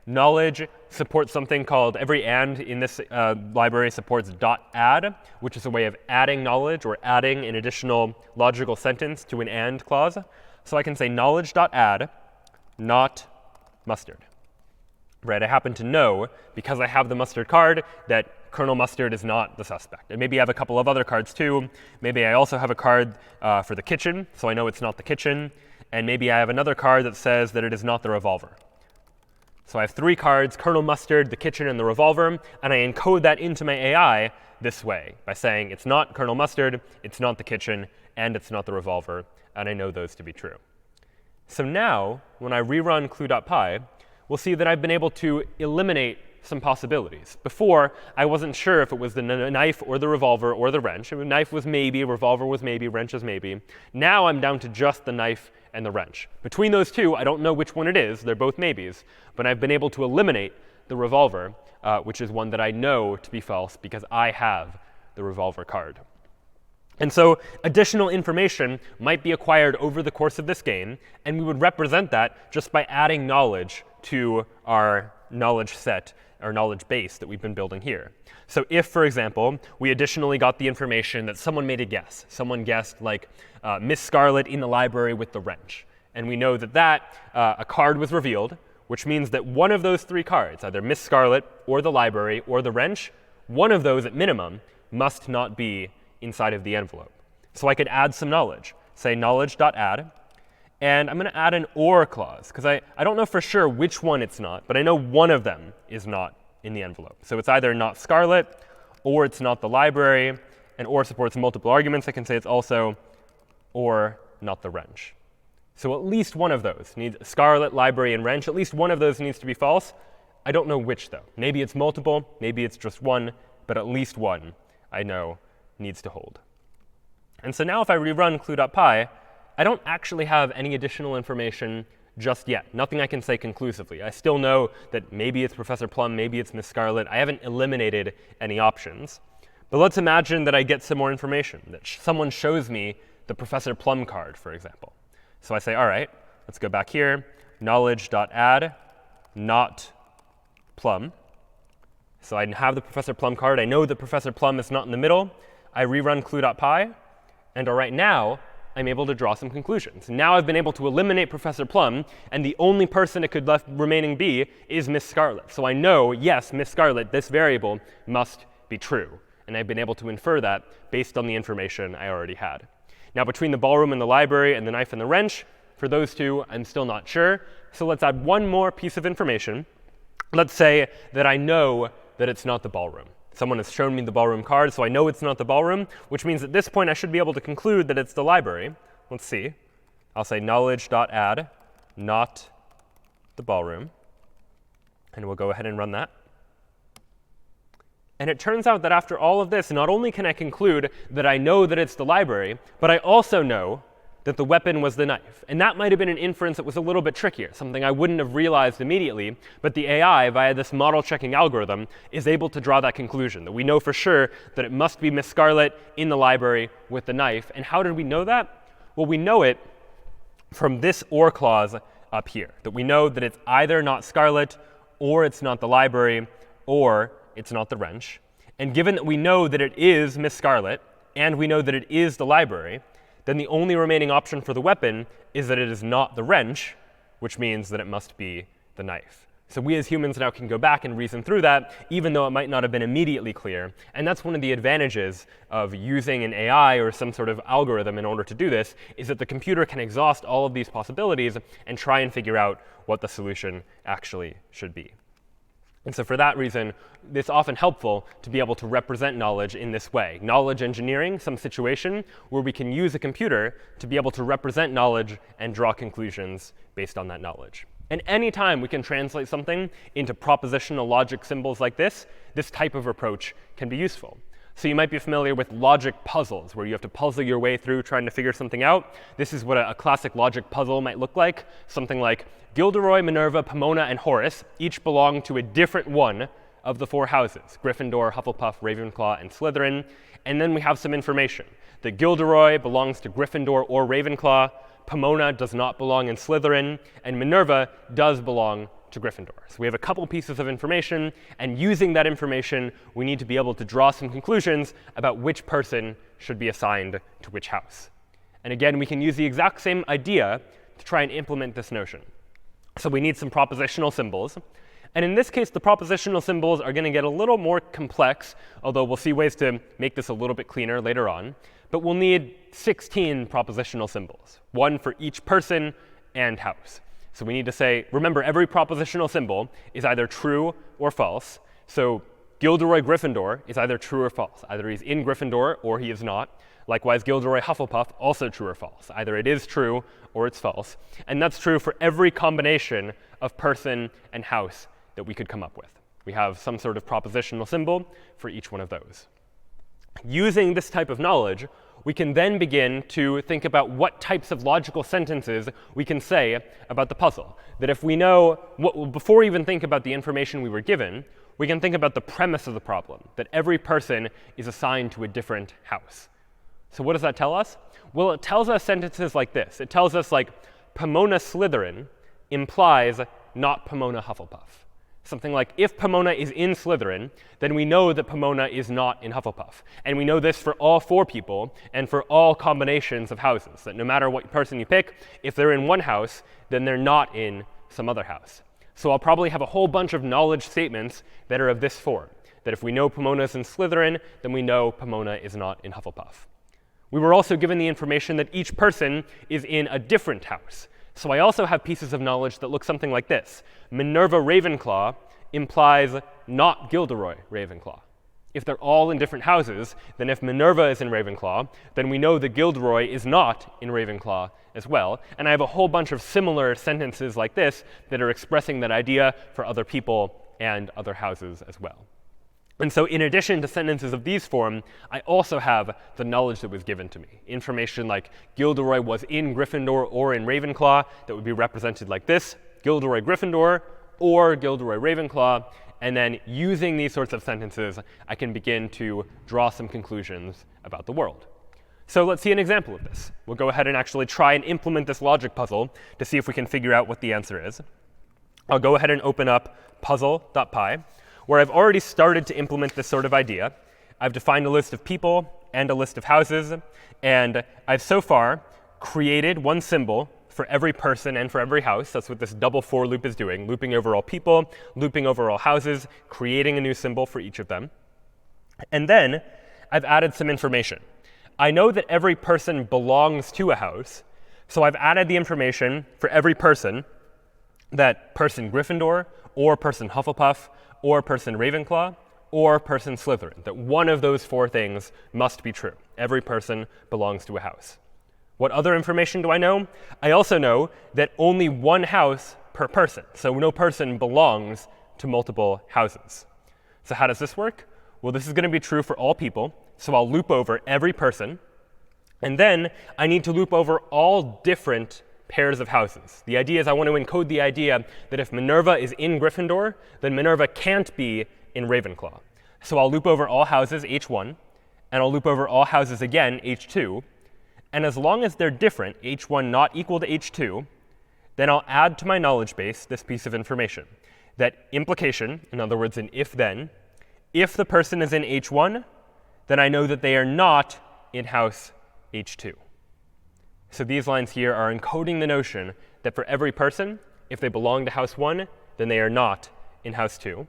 [SPEAKER 1] knowledge supports something called, every and in this library supports .add, which is a way of adding knowledge or adding an additional logical sentence to an and clause. So I can say knowledge.add, not mustard. Right? I happen to know, because I have the mustard card, that Colonel Mustard is not the suspect. And maybe I have a couple of other cards too. Maybe I also have a card for the kitchen, so I know it's not the kitchen. And maybe I have another card that says that it is not the revolver. So I have three cards, Colonel Mustard, the kitchen, and the revolver. And I encode that into my AI this way by saying it's not Colonel Mustard, it's not the kitchen, and it's not the revolver, and I know those to be true. So now, when I rerun clue.py, we'll see that I've been able to eliminate some possibilities. Before, I wasn't sure if it was the knife or the revolver or the wrench. The knife was maybe, revolver was maybe, wrench is maybe. Now I'm down to just the knife and the wrench. Between those two, I don't know which one it is. They're both maybes. But I've been able to eliminate the revolver, which is one that I know to be false because I have the revolver card. And so additional information might be acquired over the course of this game, and we would represent that just by adding knowledge to our knowledge set, our knowledge base that we've been building here. So if, for example, we additionally got the information that someone made a guess. Someone guessed, like, Miss Scarlet in the library with the wrench. And we know that a card was revealed, which means that one of those three cards, either Miss Scarlet or the library or the wrench, one of those at minimum must not be inside of the envelope. So I could add some knowledge. Say knowledge.add. And I'm going to add an or clause, because I don't know for sure which one it's not, but I know one of them is not in the envelope. So it's either not Scarlet, or it's not the library. And or supports multiple arguments. I can say it's also or not the wrench. So at least one of those needs Scarlet, library, and wrench. At least one of those needs to be false. I don't know which, though. Maybe it's multiple. Maybe it's just one. But at least one, I know, needs to hold. And so now if I rerun clue.py, I don't actually have any additional information just yet. Nothing I can say conclusively. I still know that maybe it's Professor Plum, maybe it's Miss Scarlet. I haven't eliminated any options. But let's imagine that I get some more information, that someone shows me the Professor Plum card, for example. So I say, all right, let's go back here, knowledge.add, not Plum. So I have the Professor Plum card. I know that Professor Plum is not in the middle. I rerun clue.py. And all right, now I'm able to draw some conclusions. Now I've been able to eliminate Professor Plum, and the only person it could left remaining be is Miss Scarlet. So I know, yes, Miss Scarlet, this variable must be true. And I've been able to infer that based on the information I already had. Now between the ballroom and the library and the knife and the wrench, for those two, I'm still not sure. So let's add one more piece of information. Let's say that I know that it's not the ballroom. Someone has shown me the ballroom card, so I know it's not the ballroom, which means at this point I should be able to conclude that it's the library. Let's see. I'll say knowledge.add, not the ballroom. And we'll go ahead and run that. And it turns out that after all of this, not only can I conclude that I know that it's the library, but I also know that the weapon was the knife. And that might have been an inference that was a little bit trickier, something I wouldn't have realized immediately. But the AI, via this model checking algorithm, is able to draw that conclusion, that we know for sure that it must be Miss Scarlet in the library with the knife. And how did we know that? Well, we know it from this or clause up here, that we know that it's either not Scarlet, or it's not the library, or it's not the wrench. And given that we know that it is Miss Scarlet, and we know that it is the library, then the only remaining option for the weapon is that it is not the wrench, which means that it must be the knife. So we as humans now can go back and reason through that, even though it might not have been immediately clear. And that's one of the advantages of using an AI or some sort of algorithm in order to do this, is that the computer can exhaust all of these possibilities and try and figure out what the solution actually should be. And so for that reason, it's often helpful to be able to represent knowledge in this way. Knowledge engineering, some situation where we can use a computer to be able to represent knowledge and draw conclusions based on that knowledge. And anytime we can translate something into propositional logic symbols like this type of approach can be useful. So you might be familiar with logic puzzles, where you have to puzzle your way through trying to figure something out. This is what a classic logic puzzle might look like. Something like Gilderoy, Minerva, Pomona, and Horace each belong to a different one of the four houses: Gryffindor, Hufflepuff, Ravenclaw, and Slytherin. And then we have some information that Gilderoy belongs to Gryffindor or Ravenclaw, Pomona does not belong in Slytherin, and Minerva does belong to Gryffindor. So we have a couple pieces of information, and using that information, we need to be able to draw some conclusions about which person should be assigned to which house. And again, we can use the exact same idea to try and implement this notion. So we need some propositional symbols. And in this case, the propositional symbols are going to get a little more complex, although we'll see ways to make this a little bit cleaner later on. But we'll need 16 propositional symbols, one for each person and house. So we need to say, remember, every propositional symbol is either true or false. So Gilderoy Gryffindor is either true or false. Either he's in Gryffindor or he is not. Likewise, Gilderoy Hufflepuff, also true or false. Either it is true or it's false. And that's true for every combination of person and house that we could come up with. We have some sort of propositional symbol for each one of those. Using this type of knowledge, we can then begin to think about what types of logical sentences we can say about the puzzle. That if we know, before we even think about the information we were given, we can think about the premise of the problem, that every person is assigned to a different house. So what does that tell us? Well, it tells us sentences like this. It tells us like, Pomona Slytherin implies not Pomona Hufflepuff. Something like, if Pomona is in Slytherin, then we know that Pomona is not in Hufflepuff. And we know this for all 4 people and for all combinations of houses, that no matter what person you pick, if they're in one house, then they're not in some other house. So I'll probably have a whole bunch of knowledge statements that are of this form, that if we know Pomona is in Slytherin, then we know Pomona is not in Hufflepuff. We were also given the information that each person is in a different house. So I also have pieces of knowledge that look something like this. Minerva Ravenclaw implies not Gilderoy Ravenclaw. If they're all in different houses, then if Minerva is in Ravenclaw, then we know that Gilderoy is not in Ravenclaw as well. And I have a whole bunch of similar sentences like this that are expressing that idea for other people and other houses as well. And so in addition to sentences of these form, I also have the knowledge that was given to me. Information like Gilderoy was in Gryffindor or in Ravenclaw that would be represented like this, Gilderoy Gryffindor or Gilderoy Ravenclaw. And then using these sorts of sentences, I can begin to draw some conclusions about the world. So let's see an example of this. We'll go ahead and actually try and implement this logic puzzle to see if we can figure out what the answer is. I'll go ahead and open up puzzle.py, where I've already started to implement this sort of idea. I've defined a list of people and a list of houses. And I've so far created one symbol for every person and for every house. That's what this double for loop is doing, looping over all people, looping over all houses, creating a new symbol for each of them. And then I've added some information. I know that every person belongs to a house. So I've added the information for every person, that person Gryffindor, or person Hufflepuff, or person Ravenclaw, or person Slytherin, that one of those 4 things must be true. Every person belongs to a house. What other information do I know? I also know that only one house per person. So no person belongs to multiple houses. So how does this work? Well, this is going to be true for all people. So I'll loop over every person. And then I need to loop over all different pairs of houses. The idea is I want to encode the idea that if Minerva is in Gryffindor, then Minerva can't be in Ravenclaw. So I'll loop over all houses, h1, and I'll loop over all houses again, h2. And as long as they're different, h1 not equal to h2, then I'll add to my knowledge base this piece of information. That implication, in other words, an if-then, if the person is in h1, then I know that they are not in house h2. So these lines here are encoding the notion that for every person, if they belong to house 1, then they are not in house 2.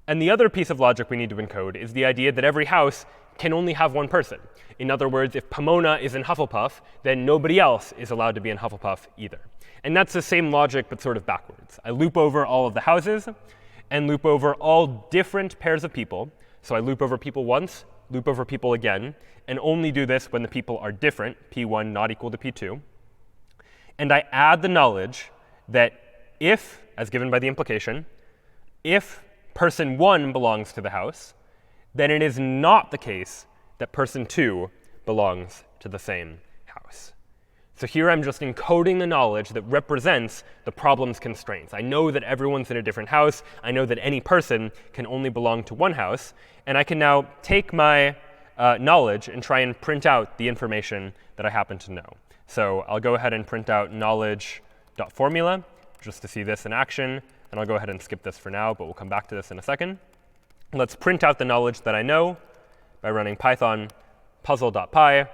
[SPEAKER 1] And the other piece of logic we need to encode is the idea that every house can only have one person. In other words, if Pomona is in Hufflepuff, then nobody else is allowed to be in Hufflepuff either. And that's the same logic, but sort of backwards. I loop over all of the houses and loop over all different pairs of people. So I loop over people once, loop over people again, and only do this when the people are different, p1 not equal to p2. And I add the knowledge that if, as given by the implication, if person 1 belongs to the house, then it is not the case that person 2 belongs to the same house. So here I'm just encoding the knowledge that represents the problem's constraints. I know that everyone's in a different house. I know that any person can only belong to one house. And I can now take my knowledge and try and print out the information that I happen to know. So I'll go ahead and print out knowledge.formula just to see this in action. And I'll go ahead and skip this for now, but we'll come back to this in a second. Let's print out the knowledge that I know by running Python puzzle.py.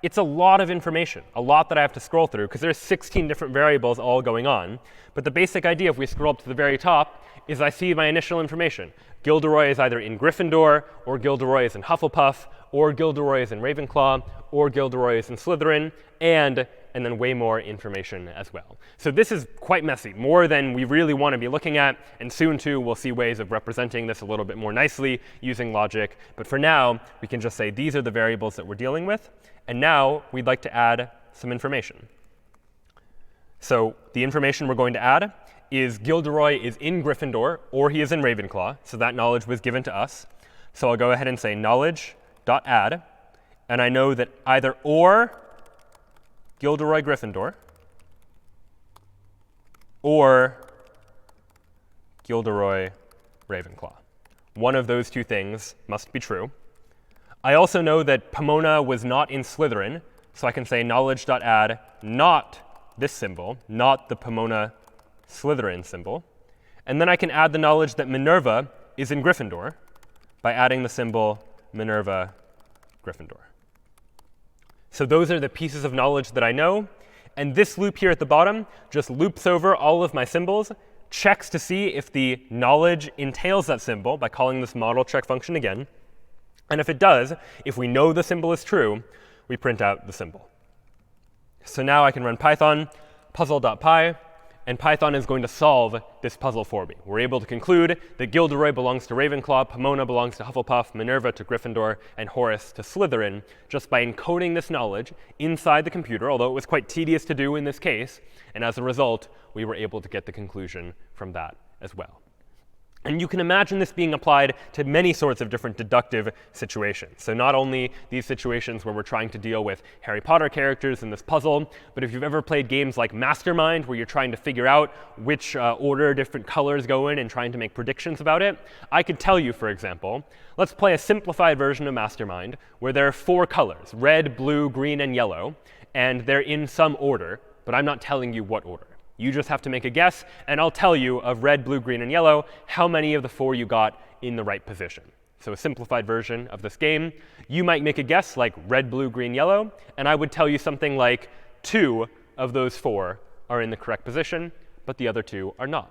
[SPEAKER 1] It's a lot of information, a lot that I have to scroll through, because there's 16 different variables all going on. But the basic idea, if we scroll up to the very top, is I see my initial information. Gilderoy is either in Gryffindor, or Gilderoy is in Hufflepuff, or Gilderoy is in Ravenclaw, or Gilderoy is in Slytherin, and and then way more information as well. So this is quite messy, more than we really want to be looking at. And soon, too, we'll see ways of representing this a little bit more nicely using logic. But for now, we can just say these are the variables that we're dealing with. And now we'd like to add some information. So the information we're going to add is Gilderoy is in Gryffindor, or he is in Ravenclaw. So that knowledge was given to us. So I'll go ahead and say knowledge.add. And I know that either or Gilderoy Gryffindor or Gilderoy Ravenclaw. One of those two things must be true. I also know that Pomona was not in Slytherin, so I can say knowledge.add not this symbol, not the Pomona Slytherin symbol. And then I can add the knowledge that Minerva is in Gryffindor by adding the symbol Minerva Gryffindor. So those are the pieces of knowledge that I know. And this loop here at the bottom just loops over all of my symbols, checks to see if the knowledge entails that symbol by calling this model check function again. And if it does, if we know the symbol is true, we print out the symbol. So now I can run Python puzzle.py, and Python is going to solve this puzzle for me. We're able to conclude that Gilderoy belongs to Ravenclaw, Pomona belongs to Hufflepuff, Minerva to Gryffindor, and Horace to Slytherin, just by encoding this knowledge inside the computer, although it was quite tedious to do in this case. And as a result, we were able to get the conclusion from that as well. And you can imagine this being applied to many sorts of different deductive situations. So not only these situations where we're trying to deal with Harry Potter characters in this puzzle, but if you've ever played games like Mastermind, where you're trying to figure out which order different colors go in and trying to make predictions about it, I could tell you, for example, let's play a simplified version of Mastermind where there are 4 colors, red, blue, green, and yellow, and they're in some order, but I'm not telling you what order. You just have to make a guess, and I'll tell you of red, blue, green, and yellow how many of the 4 you got in the right position. So a simplified version of this game. You might make a guess like red, blue, green, yellow, and I would tell you something like 2 of those 4 are in the correct position, but the other 2 are not.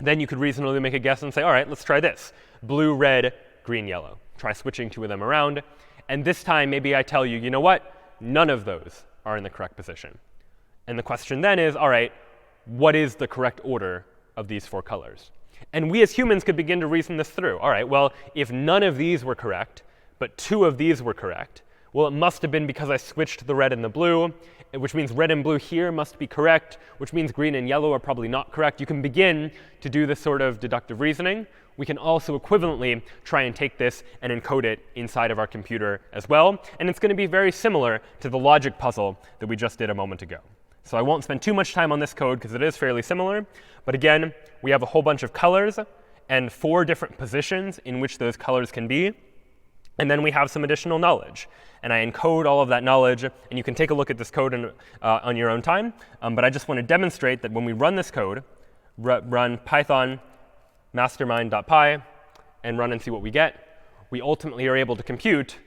[SPEAKER 1] Then you could reasonably make a guess and say, all right, let's try this. Blue, red, green, yellow. Try switching 2 of them around. And this time, maybe I tell you, you know what? None of those are in the correct position. And the question then is, all right, what is the correct order of these 4 colors? And we as humans could begin to reason this through. All right, well, if none of these were correct, but 2 of these were correct, well, it must have been because I switched the red and the blue, which means red and blue here must be correct, which means green and yellow are probably not correct. You can begin to do this sort of deductive reasoning. We can also equivalently try and take this and encode it inside of our computer as well. And it's going to be very similar to the logic puzzle that we just did a moment ago. So I won't spend too much time on this code because it is fairly similar. But again, we have a whole bunch of colors and 4 different positions in which those colors can be. And then we have some additional knowledge. And I encode all of that knowledge. And you can take a look at this code on your own time. But I just want to demonstrate that when we run this code, run Python mastermind.py, and run and see what we get, we ultimately are able to compute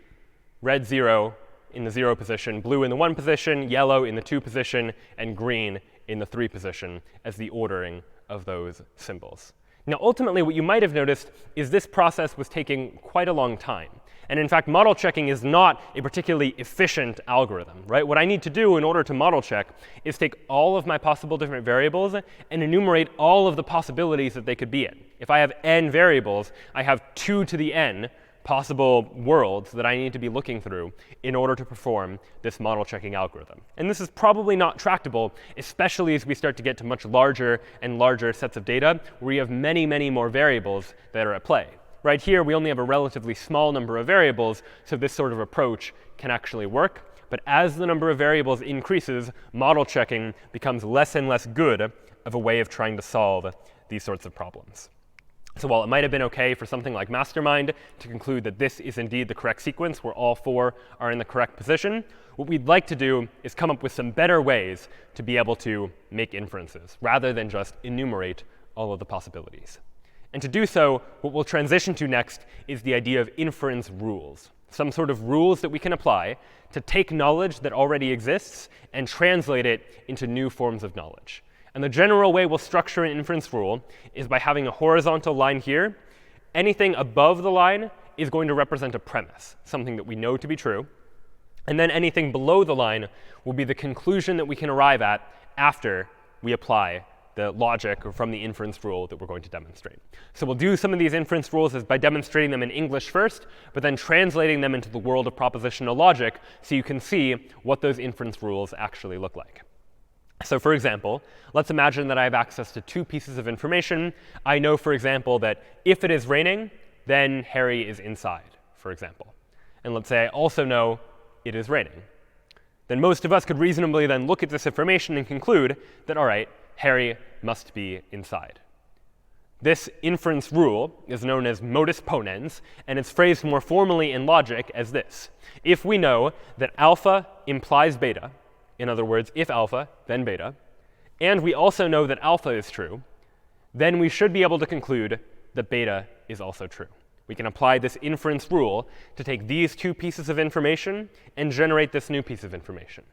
[SPEAKER 1] red 0 in the 0 position, blue in the 1 position, yellow in the 2 position, and green in the 3 position as the ordering of those symbols. Now, ultimately, what you might have noticed is this process was taking quite a long time. And in fact, model checking is not a particularly efficient algorithm, right? What I need to do in order to model check is take all of my possible different variables and enumerate all of the possibilities that they could be in. If I have n variables, I have 2 to the n possible worlds that I need to be looking through in order to perform this model checking algorithm. And this is probably not tractable, especially as we start to get to much larger and larger sets of data where we have many, many more variables that are at play. Right here, we only have a relatively small number of variables, so this sort of approach can actually work. But as the number of variables increases, model checking becomes less and less good of a way of trying to solve these sorts of problems. So while it might have been OK for something like Mastermind to conclude that this is indeed the correct sequence where all 4 are in the correct position, what we'd like to do is come up with some better ways to be able to make inferences rather than just enumerate all of the possibilities. And to do so, what we'll transition to next is the idea of inference rules, some sort of rules that we can apply to take knowledge that already exists and translate it into new forms of knowledge. And the general way we'll structure an inference rule is by having a horizontal line here. Anything above the line is going to represent a premise, something that we know to be true. And then anything below the line will be the conclusion that we can arrive at after we apply the logic from the inference rule that we're going to demonstrate. So we'll do some of these inference rules by demonstrating them in English first, but then translating them into the world of propositional logic so you can see what those inference rules actually look like. So for example, let's imagine that I have access to two pieces of information. I know, for example, that if it is raining, then Harry is inside, for example. And let's say I also know it is raining. Then most of us could reasonably then look at this information and conclude that, all right, Harry must be inside. This inference rule is known as modus ponens, and it's phrased more formally in logic as this. If we know that alpha implies beta, in other words, if alpha, then beta, and we also know that alpha is true, then we should be able to conclude that beta is also true. We can apply this inference rule to take these two pieces of information and generate this new piece of information.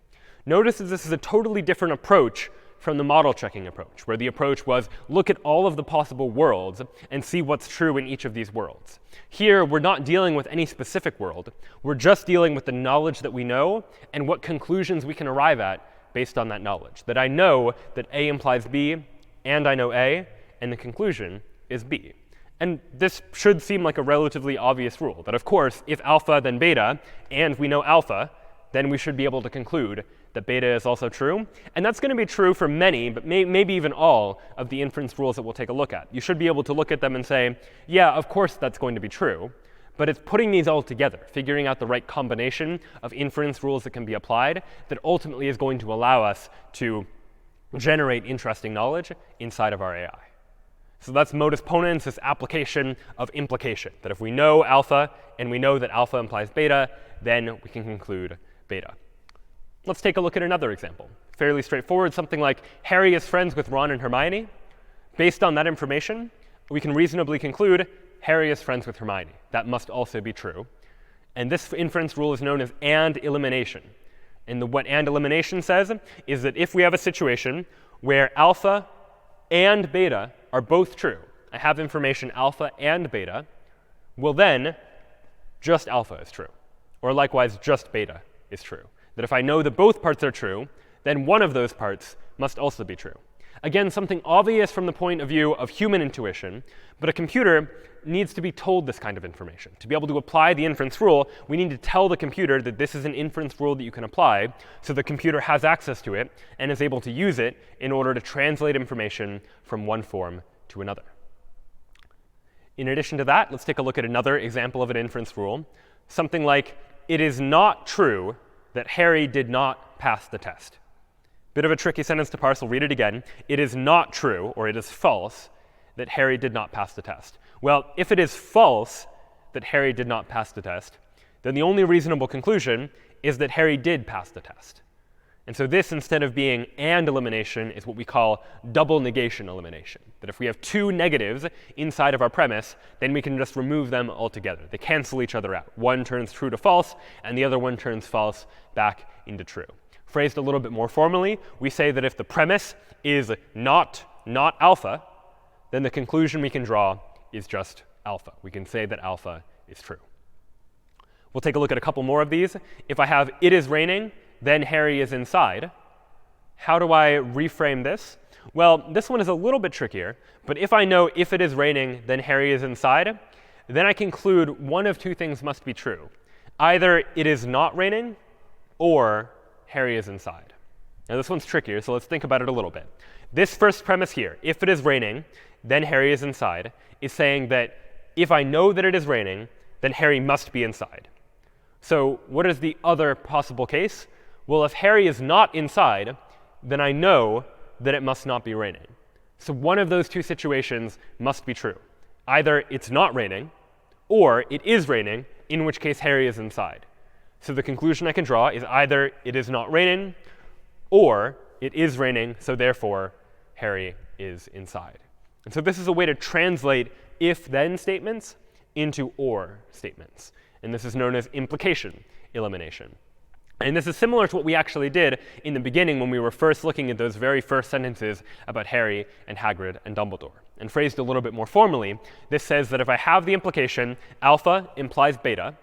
[SPEAKER 1] Notice that this is a totally different approach from the model checking approach, where the approach was look at all of the possible worlds and see what's true in each of these worlds. Here, we're not dealing with any specific world. We're just dealing with the knowledge that we know and what conclusions we can arrive at based on that knowledge. That I know that A implies B, and I know A, and the conclusion is B. And this should seem like a relatively obvious rule, that of course, if alpha, then beta, and we know alpha, then we should be able to conclude that beta is also true. And that's going to be true for many, but maybe even all, of the inference rules that we'll take a look at. You should be able to look at them and say, yeah, of course that's going to be true. But it's putting these all together, figuring out the right combination of inference rules that can be applied that ultimately is going to allow us to generate interesting knowledge inside of our AI. So that's modus ponens, this application of implication, that if we know alpha and we know that alpha implies beta, then we can conclude beta. Let's take a look at another example. Fairly straightforward, something like Harry is friends with Ron and Hermione. Based on that information, we can reasonably conclude Harry is friends with Hermione. That must also be true. And this inference rule is known as and elimination. And what and elimination says is that if we have a situation where alpha and beta are both true, I have information alpha and beta, well then, just alpha is true. Or likewise, just beta is true. That if I know that both parts are true, then one of those parts must also be true. Again, something obvious from the point of view of human intuition, but a computer needs to be told this kind of information. To be able to apply the inference rule, we need to tell the computer that this is an inference rule that you can apply, so the computer has access to it and is able to use it in order to translate information from one form to another. In addition to that, let's take a look at another example of an inference rule. Something like, it is not true that Harry did not pass the test. Bit of a tricky sentence to parse. I'll read it again. It is not true, or it is false, that Harry did not pass the test. Well, if it is false that Harry did not pass the test, then the only reasonable conclusion is that Harry did pass the test. And so this, instead of being and elimination, is what we call double negation elimination. That if we have two negatives inside of our premise, then we can just remove them altogether. They cancel each other out. One turns true to false, and the other one turns false back into true. Phrased a little bit more formally, we say that if the premise is not alpha, then the conclusion we can draw is just alpha. We can say that alpha is true. We'll take a look at a couple more of these. If I have it is raining, then Harry is inside. How do I reframe this? Well, this one is a little bit trickier. But if I know if it is raining, then Harry is inside, then I conclude one of two things must be true. Either it is not raining, or Harry is inside. Now this one's trickier, so let's think about it a little bit. This first premise here, if it is raining, then Harry is inside, is saying that if I know that it is raining, then Harry must be inside. So what is the other possible case? Well, if Harry is not inside, then I know that it must not be raining. So one of those two situations must be true. Either it's not raining, or it is raining, in which case Harry is inside. So the conclusion I can draw is either it is not raining, or it is raining, so therefore Harry is inside. And so this is a way to translate if-then statements into or statements. And this is known as implication elimination. And this is similar to what we actually did in the beginning when we were first looking at those very first sentences about Harry and Hagrid and Dumbledore. And phrased a little bit more formally, this says that if I have the implication alpha implies beta,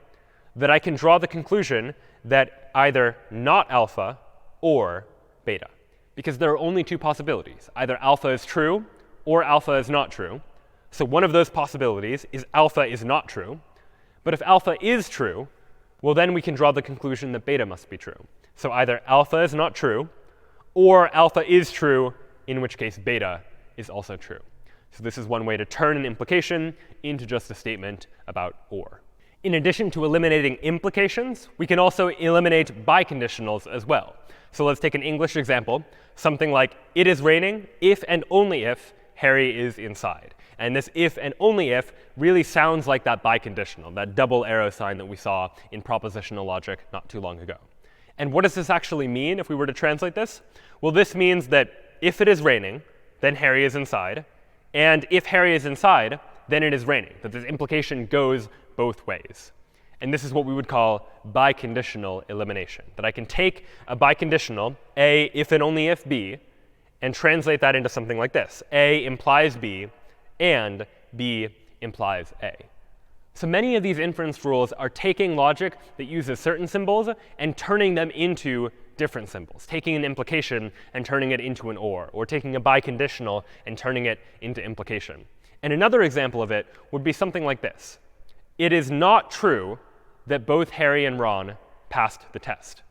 [SPEAKER 1] that I can draw the conclusion that either not alpha or beta, because there are only two possibilities. Either alpha is true or alpha is not true. So one of those possibilities is alpha is not true. But if alpha is true, well, then we can draw the conclusion that beta must be true. So either alpha is not true, or alpha is true, in which case beta is also true. So this is one way to turn an implication into just a statement about or. In addition to eliminating implications, we can also eliminate biconditionals as well. So let's take an English example, something like, it is raining if and only if Harry is inside. And this if and only if really sounds like that biconditional, that double arrow sign that we saw in propositional logic not too long ago. And what does this actually mean if we were to translate this? Well, this means that if it is raining, then Harry is inside. And if Harry is inside, then it is raining, that this implication goes both ways. And this is what we would call biconditional elimination, that I can take a biconditional, A, if and only if B, and translate that into something like this. A implies B, and B implies A. So many of these inference rules are taking logic that uses certain symbols and turning them into different symbols, taking an implication and turning it into an or taking a biconditional and turning it into implication. And another example of it would be something like this. It is not true that both Harry and Ron passed the test.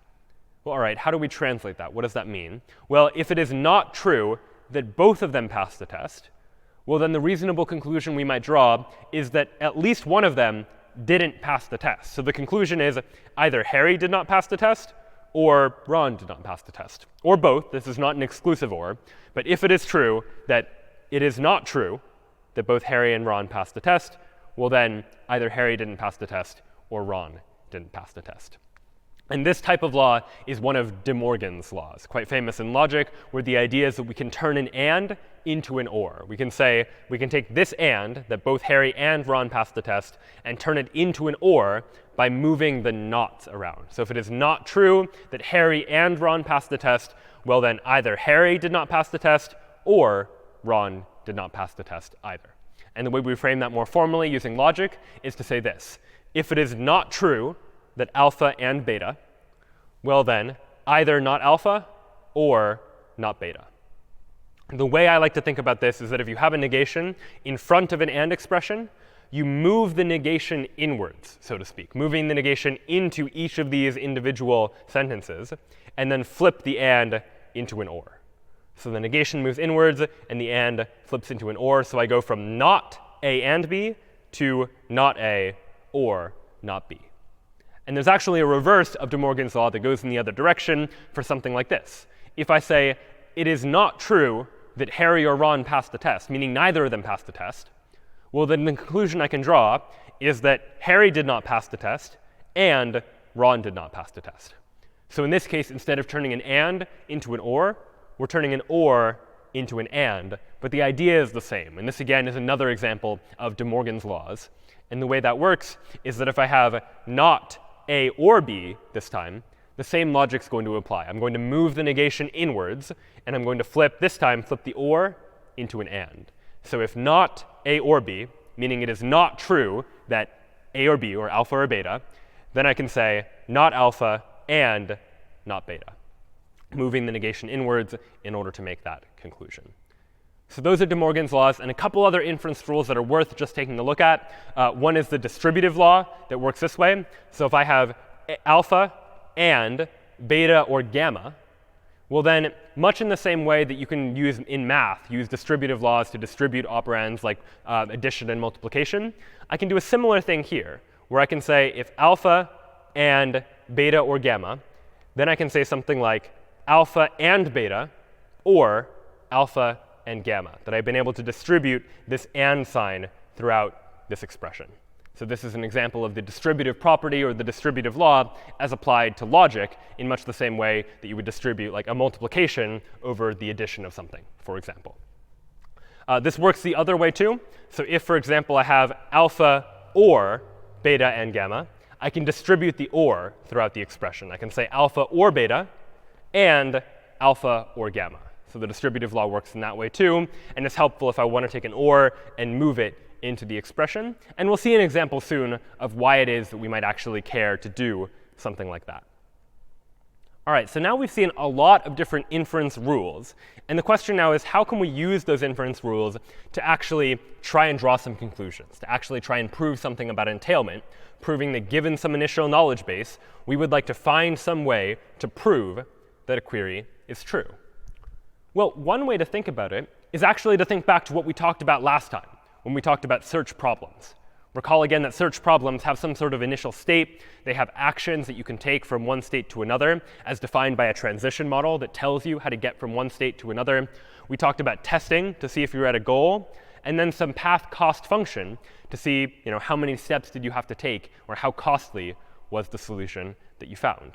[SPEAKER 1] Well, all right, how do we translate that? What does that mean? Well, if it is not true that both of them passed the test, well, then the reasonable conclusion we might draw is that at least one of them didn't pass the test. So the conclusion is either Harry did not pass the test or Ron did not pass the test, or both. This is not an exclusive or. But if it is true that it is not true that both Harry and Ron passed the test, well, then either Harry didn't pass the test or Ron didn't pass the test. And this type of law is one of De Morgan's laws, quite famous in logic, where the idea is that we can turn an and into an or. We can say, we can take this and, that both Harry and Ron passed the test, and turn it into an or by moving the nots around. So if it is not true that Harry and Ron passed the test, well then either Harry did not pass the test or Ron did not pass the test either. And the way we frame that more formally using logic is to say this. If it is not true that alpha and beta, well then, either not alpha or not beta. The way I like to think about this is that if you have a negation in front of an and expression, you move the negation inwards, so to speak, moving the negation into each of these individual sentences, and then flip the and into an or. So the negation moves inwards, and the and flips into an or. So I go from not A and B to not A or not B. And there's actually a reverse of De Morgan's law that goes in the other direction for something like this. If I say, it is not true that Harry or Ron passed the test, meaning neither of them passed the test, well, then the conclusion I can draw is that Harry did not pass the test and Ron did not pass the test. So in this case, instead of turning an and into an or, we're turning an or into an and. But the idea is the same. And this, again, is another example of De Morgan's laws. And the way that works is that if I have not A or B this time, the same logic's going to apply. I'm going to move the negation inwards, and I'm going to flip the or into an and. So if not A or B, meaning it is not true that A or B, or alpha or beta, then I can say not alpha and not beta, moving the negation inwards in order to make that conclusion. So those are De Morgan's laws, and a couple other inference rules that are worth just taking a look at. One is the distributive law that works this way. So if I have alpha and beta or gamma, well then, much in the same way that you can use in math, use distributive laws to distribute operands like addition and multiplication, I can do a similar thing here, where I can say if alpha and beta or gamma, then I can say something like alpha and beta or alpha and gamma, that I've been able to distribute this and sign throughout this expression. So this is an example of the distributive property or the distributive law as applied to logic in much the same way that you would distribute like a multiplication over the addition of something, for example. This works the other way too. So if, for example, I have alpha or beta and gamma, I can distribute the or throughout the expression. I can say alpha or beta and alpha or gamma. So the distributive law works in that way too, and it's helpful if I want to take an or and move it into the expression. And we'll see an example soon of why it is that we might actually care to do something like that. All right, so now we've seen a lot of different inference rules. And the question now is, how can we use those inference rules to actually try and draw some conclusions, to actually try and prove something about entailment, proving that given some initial knowledge base, we would like to find some way to prove that a query is true? Well, one way to think about it is actually to think back to what we talked about last time, when we talked about search problems. Recall again that search problems have some sort of initial state. They have actions that you can take from one state to another, as defined by a transition model that tells you how to get from one state to another. We talked about testing to see if you're at a goal, and then some path cost function to see how many steps did you have to take, or how costly was the solution that you found.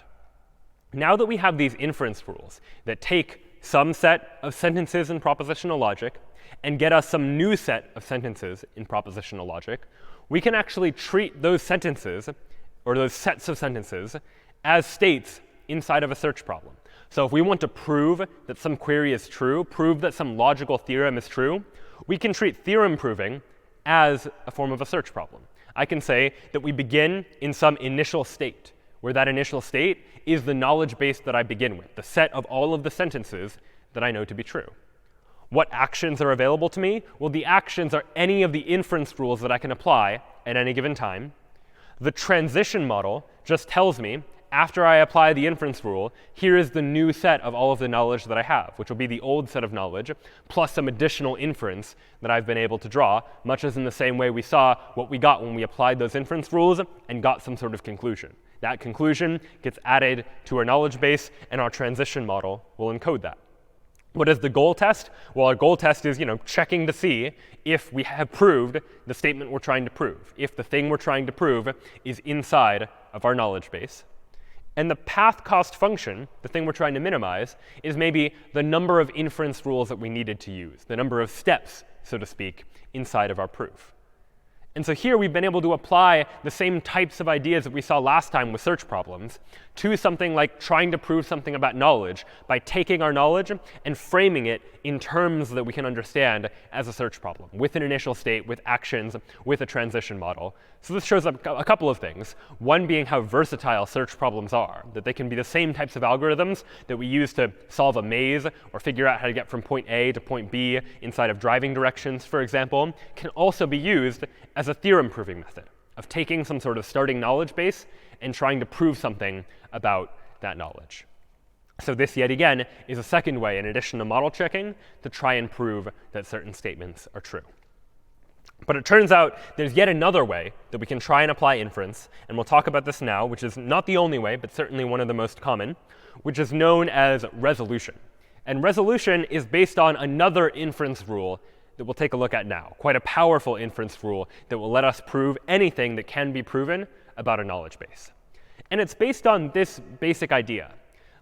[SPEAKER 1] Now that we have these inference rules that take some set of sentences in propositional logic and get us some new set of sentences in propositional logic, we can actually treat those sentences, or those sets of sentences, as states inside of a search problem. So if we want to prove that some query is true, prove that some logical theorem is true, we can treat theorem proving as a form of a search problem. I can say that we begin in some initial state, where that initial state is the knowledge base that I begin with, the set of all of the sentences that I know to be true. What actions are available to me? Well, the actions are any of the inference rules that I can apply at any given time. The transition model just tells me, after I apply the inference rule, here is the new set of all of the knowledge that I have, which will be the old set of knowledge, plus some additional inference that I've been able to draw, much as in the same way we saw what we got when we applied those inference rules and got some sort of conclusion. That conclusion gets added to our knowledge base, and our transition model will encode that. What is the goal test? Well, our goal test is checking to see if we have proved the statement we're trying to prove, if the thing we're trying to prove is inside of our knowledge base. And the path cost function, the thing we're trying to minimize, is maybe the number of inference rules that we needed to use, the number of steps, so to speak, inside of our proof. And so here we've been able to apply the same types of ideas that we saw last time with search problems to something like trying to prove something about knowledge by taking our knowledge and framing it in terms that we can understand as a search problem, with an initial state, with actions, with a transition model. So this shows up a couple of things. One being how versatile search problems are, that they can be the same types of algorithms that we use to solve a maze or figure out how to get from point A to point B inside of driving directions, for example, can also be used as a theorem proving method of taking some sort of starting knowledge base and trying to prove something about that knowledge. So this, yet again, is a second way, in addition to model checking, to try and prove that certain statements are true. But it turns out there's yet another way that we can try and apply inference, and we'll talk about this now, which is not the only way, but certainly one of the most common, which is known as resolution. And resolution is based on another inference rule that we'll take a look at now, quite a powerful inference rule that will let us prove anything that can be proven about a knowledge base. And it's based on this basic idea.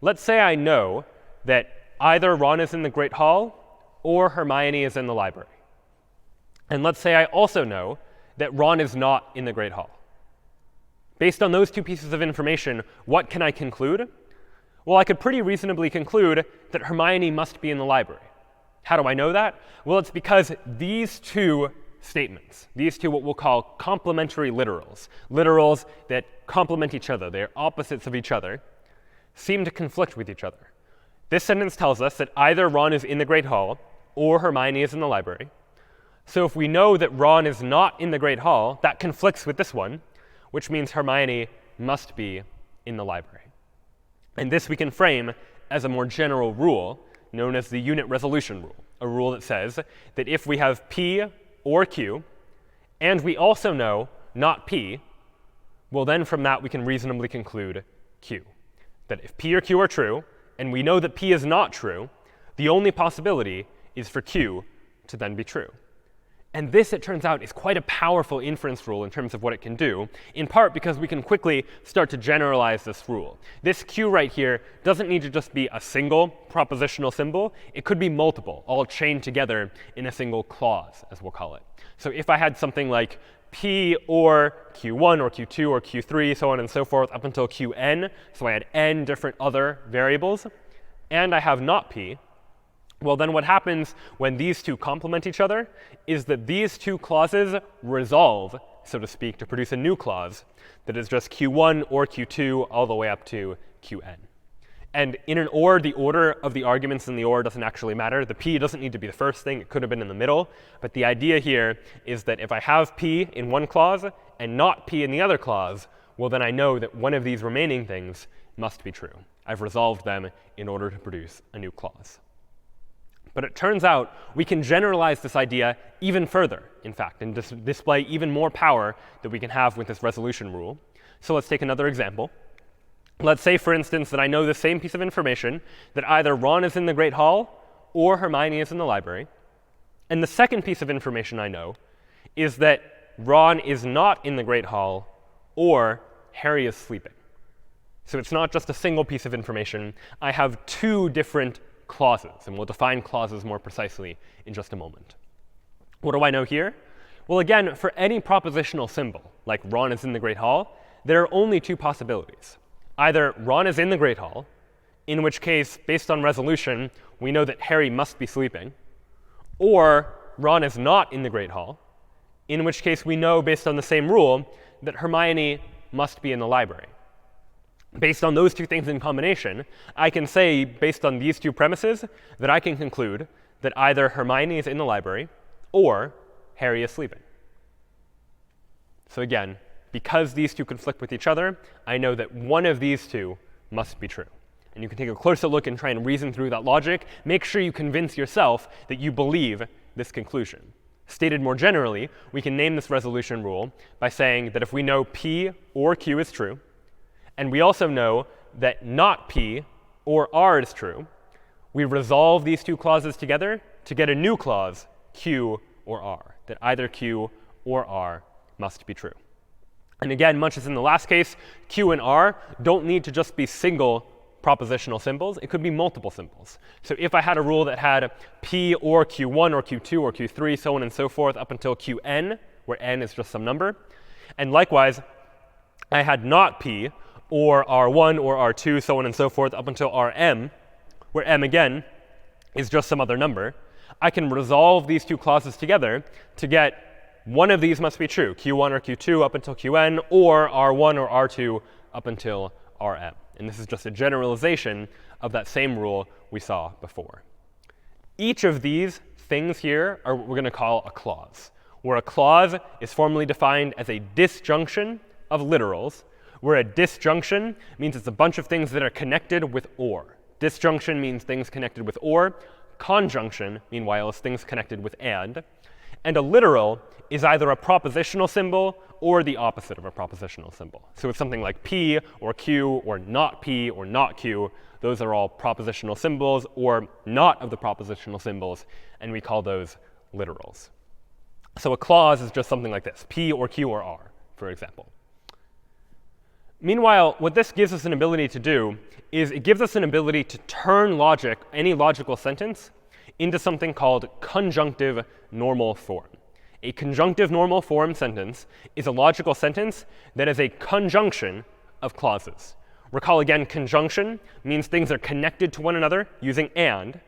[SPEAKER 1] Let's say I know that either Ron is in the Great Hall or Hermione is in the library. And let's say I also know that Ron is not in the Great Hall. Based on those two pieces of information, what can I conclude? Well, I could pretty reasonably conclude that Hermione must be in the library. How do I know that? Well, it's because these two statements, these two what we'll call complementary literals, literals that complement each other, they're opposites of each other, seem to conflict with each other. This sentence tells us that either Ron is in the Great Hall or Hermione is in the library. So if we know that Ron is not in the Great Hall, that conflicts with this one, which means Hermione must be in the library. And this we can frame as a more general rule known as the unit resolution rule, a rule that says that if we have P or Q, and we also know not P, well then from that we can reasonably conclude Q. That if P or Q are true, and we know that P is not true, the only possibility is for Q to then be true. And this, it turns out, is quite a powerful inference rule in terms of what it can do, in part because we can quickly start to generalize this rule. This Q right here doesn't need to just be a single propositional symbol. It could be multiple, all chained together in a single clause, as we'll call it. So if I had something like P or Q1 or Q2 or Q3, so on and so forth, up until Qn, so I had n different other variables, and I have not P, Well, then what happens when these two complement each other is that these two clauses resolve, so to speak, to produce a new clause that is just q1 or q2 all the way up to qn. And in an OR, the order of the arguments in the OR doesn't actually matter. The p doesn't need to be the first thing. It could have been in the middle. But the idea here is that if I have p in one clause and not p in the other clause, well, then I know that one of these remaining things must be true. I've resolved them in order to produce a new clause. But it turns out we can generalize this idea even further, in fact, and display even more power that we can have with this resolution rule. So let's take another example. Let's say, for instance, that I know the same piece of information, that either Ron is in the Great Hall or Hermione is in the library. And the second piece of information I know is that Ron is not in the Great Hall or Harry is sleeping. So it's not just a single piece of information. I have two different clauses, and we'll define clauses more precisely in just a moment. What do I know here? Well, again, for any propositional symbol, like Ron is in the Great Hall, there are only two possibilities. Either Ron is in the Great Hall, in which case, based on resolution, we know that Harry must be sleeping, or Ron is not in the Great Hall, in which case we know, based on the same rule, that Hermione must be in the library. Based on those two things in combination, I can say, based on these two premises, that I can conclude that either Hermione is in the library or Harry is sleeping. So again, because these two conflict with each other, I know that one of these two must be true. And you can take a closer look and try and reason through that logic. Make sure you convince yourself that you believe this conclusion. Stated more generally, we can name this resolution rule by saying that if we know P or Q is true, and we also know that not P or R is true, we resolve these two clauses together to get a new clause, Q or R, that either Q or R must be true. And again, much as in the last case, Q and R don't need to just be single propositional symbols. It could be multiple symbols. So if I had a rule that had P or Q1 or Q2 or Q3, so on and so forth, up until Qn, where n is just some number, and likewise, I had not P or R1 or R2, so on and so forth, up until Rm, where m, again, is just some other number, I can resolve these two clauses together to get one of these must be true, Q1 or Q2 up until Qn, or R1 or R2 up until Rm. And this is just a generalization of that same rule we saw before. Each of these things here are what we're going to call a clause, where a clause is formally defined as a disjunction of literals, where a disjunction means it's a bunch of things that are connected with or. Disjunction means things connected with or. Conjunction, meanwhile, is things connected with and. And a literal is either a propositional symbol or the opposite of a propositional symbol. So it's something like P or Q or not P or not Q. Those are all propositional symbols or not of the propositional symbols, and we call those literals. So a clause is just something like this, P or Q or R, for example. Meanwhile, what this gives us an ability to do is it gives us an ability to turn logic, any logical sentence, into something called conjunctive normal form. A conjunctive normal form sentence is a logical sentence that is a conjunction of clauses. Recall again, conjunction means things are connected to one another using and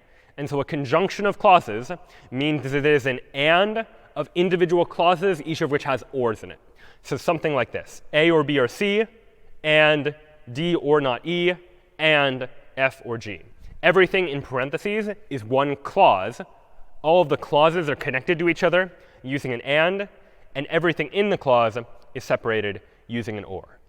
[SPEAKER 1] so a conjunction of clauses means that it is an and of individual clauses, each of which has ors in it. So something like this, A or B or C, and D or not E, and F or G. Everything in parentheses is one clause. All of the clauses are connected to each other using an and everything in the clause is separated using an or.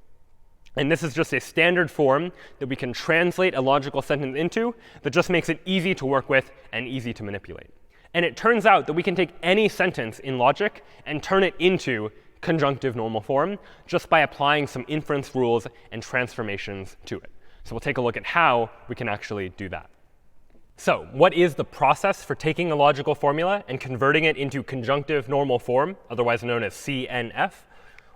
[SPEAKER 1] And this is just a standard form that we can translate a logical sentence into that just makes it easy to work with and easy to manipulate. And it turns out that we can take any sentence in logic and turn it into conjunctive normal form just by applying some inference rules and transformations to it. So we'll take a look at how we can actually do that. So what is the process for taking a logical formula and converting it into conjunctive normal form, otherwise known as CNF?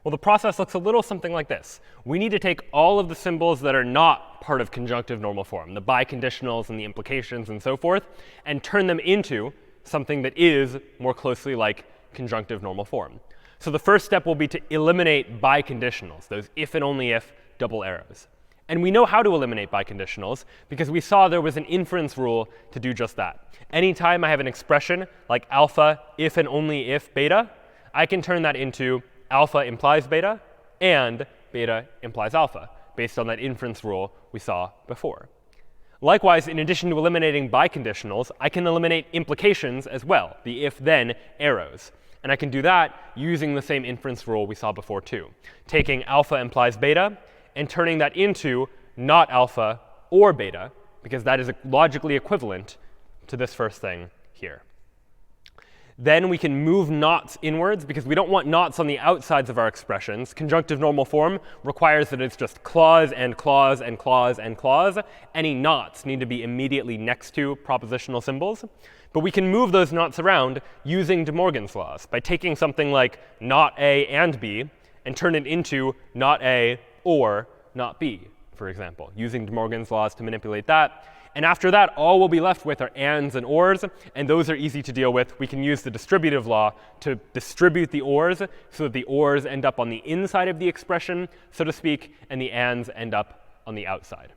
[SPEAKER 1] Well, the process looks a little something like this. We need to take all of the symbols that are not part of conjunctive normal form, the biconditionals and the implications and so forth, and turn them into something that is more closely like conjunctive normal form. So the first step will be to eliminate biconditionals, those if and only if double arrows. And we know how to eliminate biconditionals because we saw there was an inference rule to do just that. Anytime I have an expression like alpha if and only if beta, I can turn that into alpha implies beta and beta implies alpha, based on that inference rule we saw before. Likewise, in addition to eliminating biconditionals, I can eliminate implications as well, the if-then arrows. And I can do that using the same inference rule we saw before too, taking alpha implies beta and turning that into not alpha or beta, because that is logically equivalent to this first thing here. Then we can move knots inwards, because we don't want knots on the outsides of our expressions. Conjunctive normal form requires that it's just clause and clause and clause and clause. Any knots need to be immediately next to propositional symbols. But we can move those knots around using De Morgan's laws by taking something like not A and B and turn it into not A or not B, for example, using De Morgan's laws to manipulate that. And after that, all we'll be left with are ands and ors, and those are easy to deal with. We can use the distributive law to distribute the ors so that the ors end up on the inside of the expression, so to speak, and the ands end up on the outside.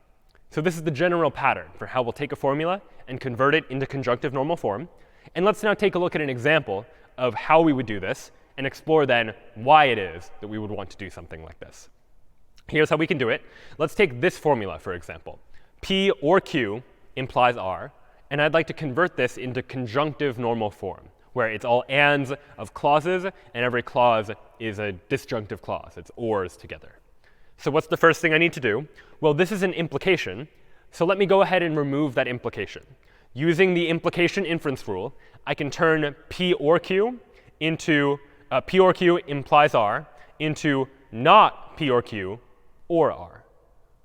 [SPEAKER 1] So this is the general pattern for how we'll take a formula and convert it into conjunctive normal form. And let's now take a look at an example of how we would do this and explore then why it is that we would want to do something like this. Here's how we can do it. Let's take this formula, for example. P or Q implies R, and I'd like to convert this into conjunctive normal form, where it's all ands of clauses, and every clause is a disjunctive clause. It's ors together. So what's the first thing I need to do? Well, this is an implication, so let me go ahead and remove that implication. Using the implication inference rule, I can turn P or Q into P or Q implies R into not P or Q or R.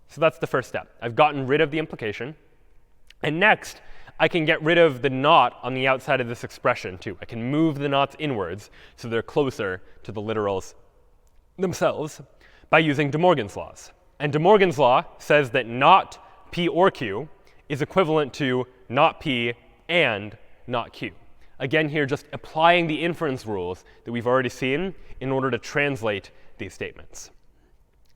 [SPEAKER 1] So that's the first step. I've gotten rid of the implication. And next, I can get rid of the not on the outside of this expression too. I can move the knots inwards so they're closer to the literals themselves by using De Morgan's laws. And De Morgan's law says that not P or Q is equivalent to not P and not Q. Again, here just applying the inference rules that we've already seen in order to translate these statements.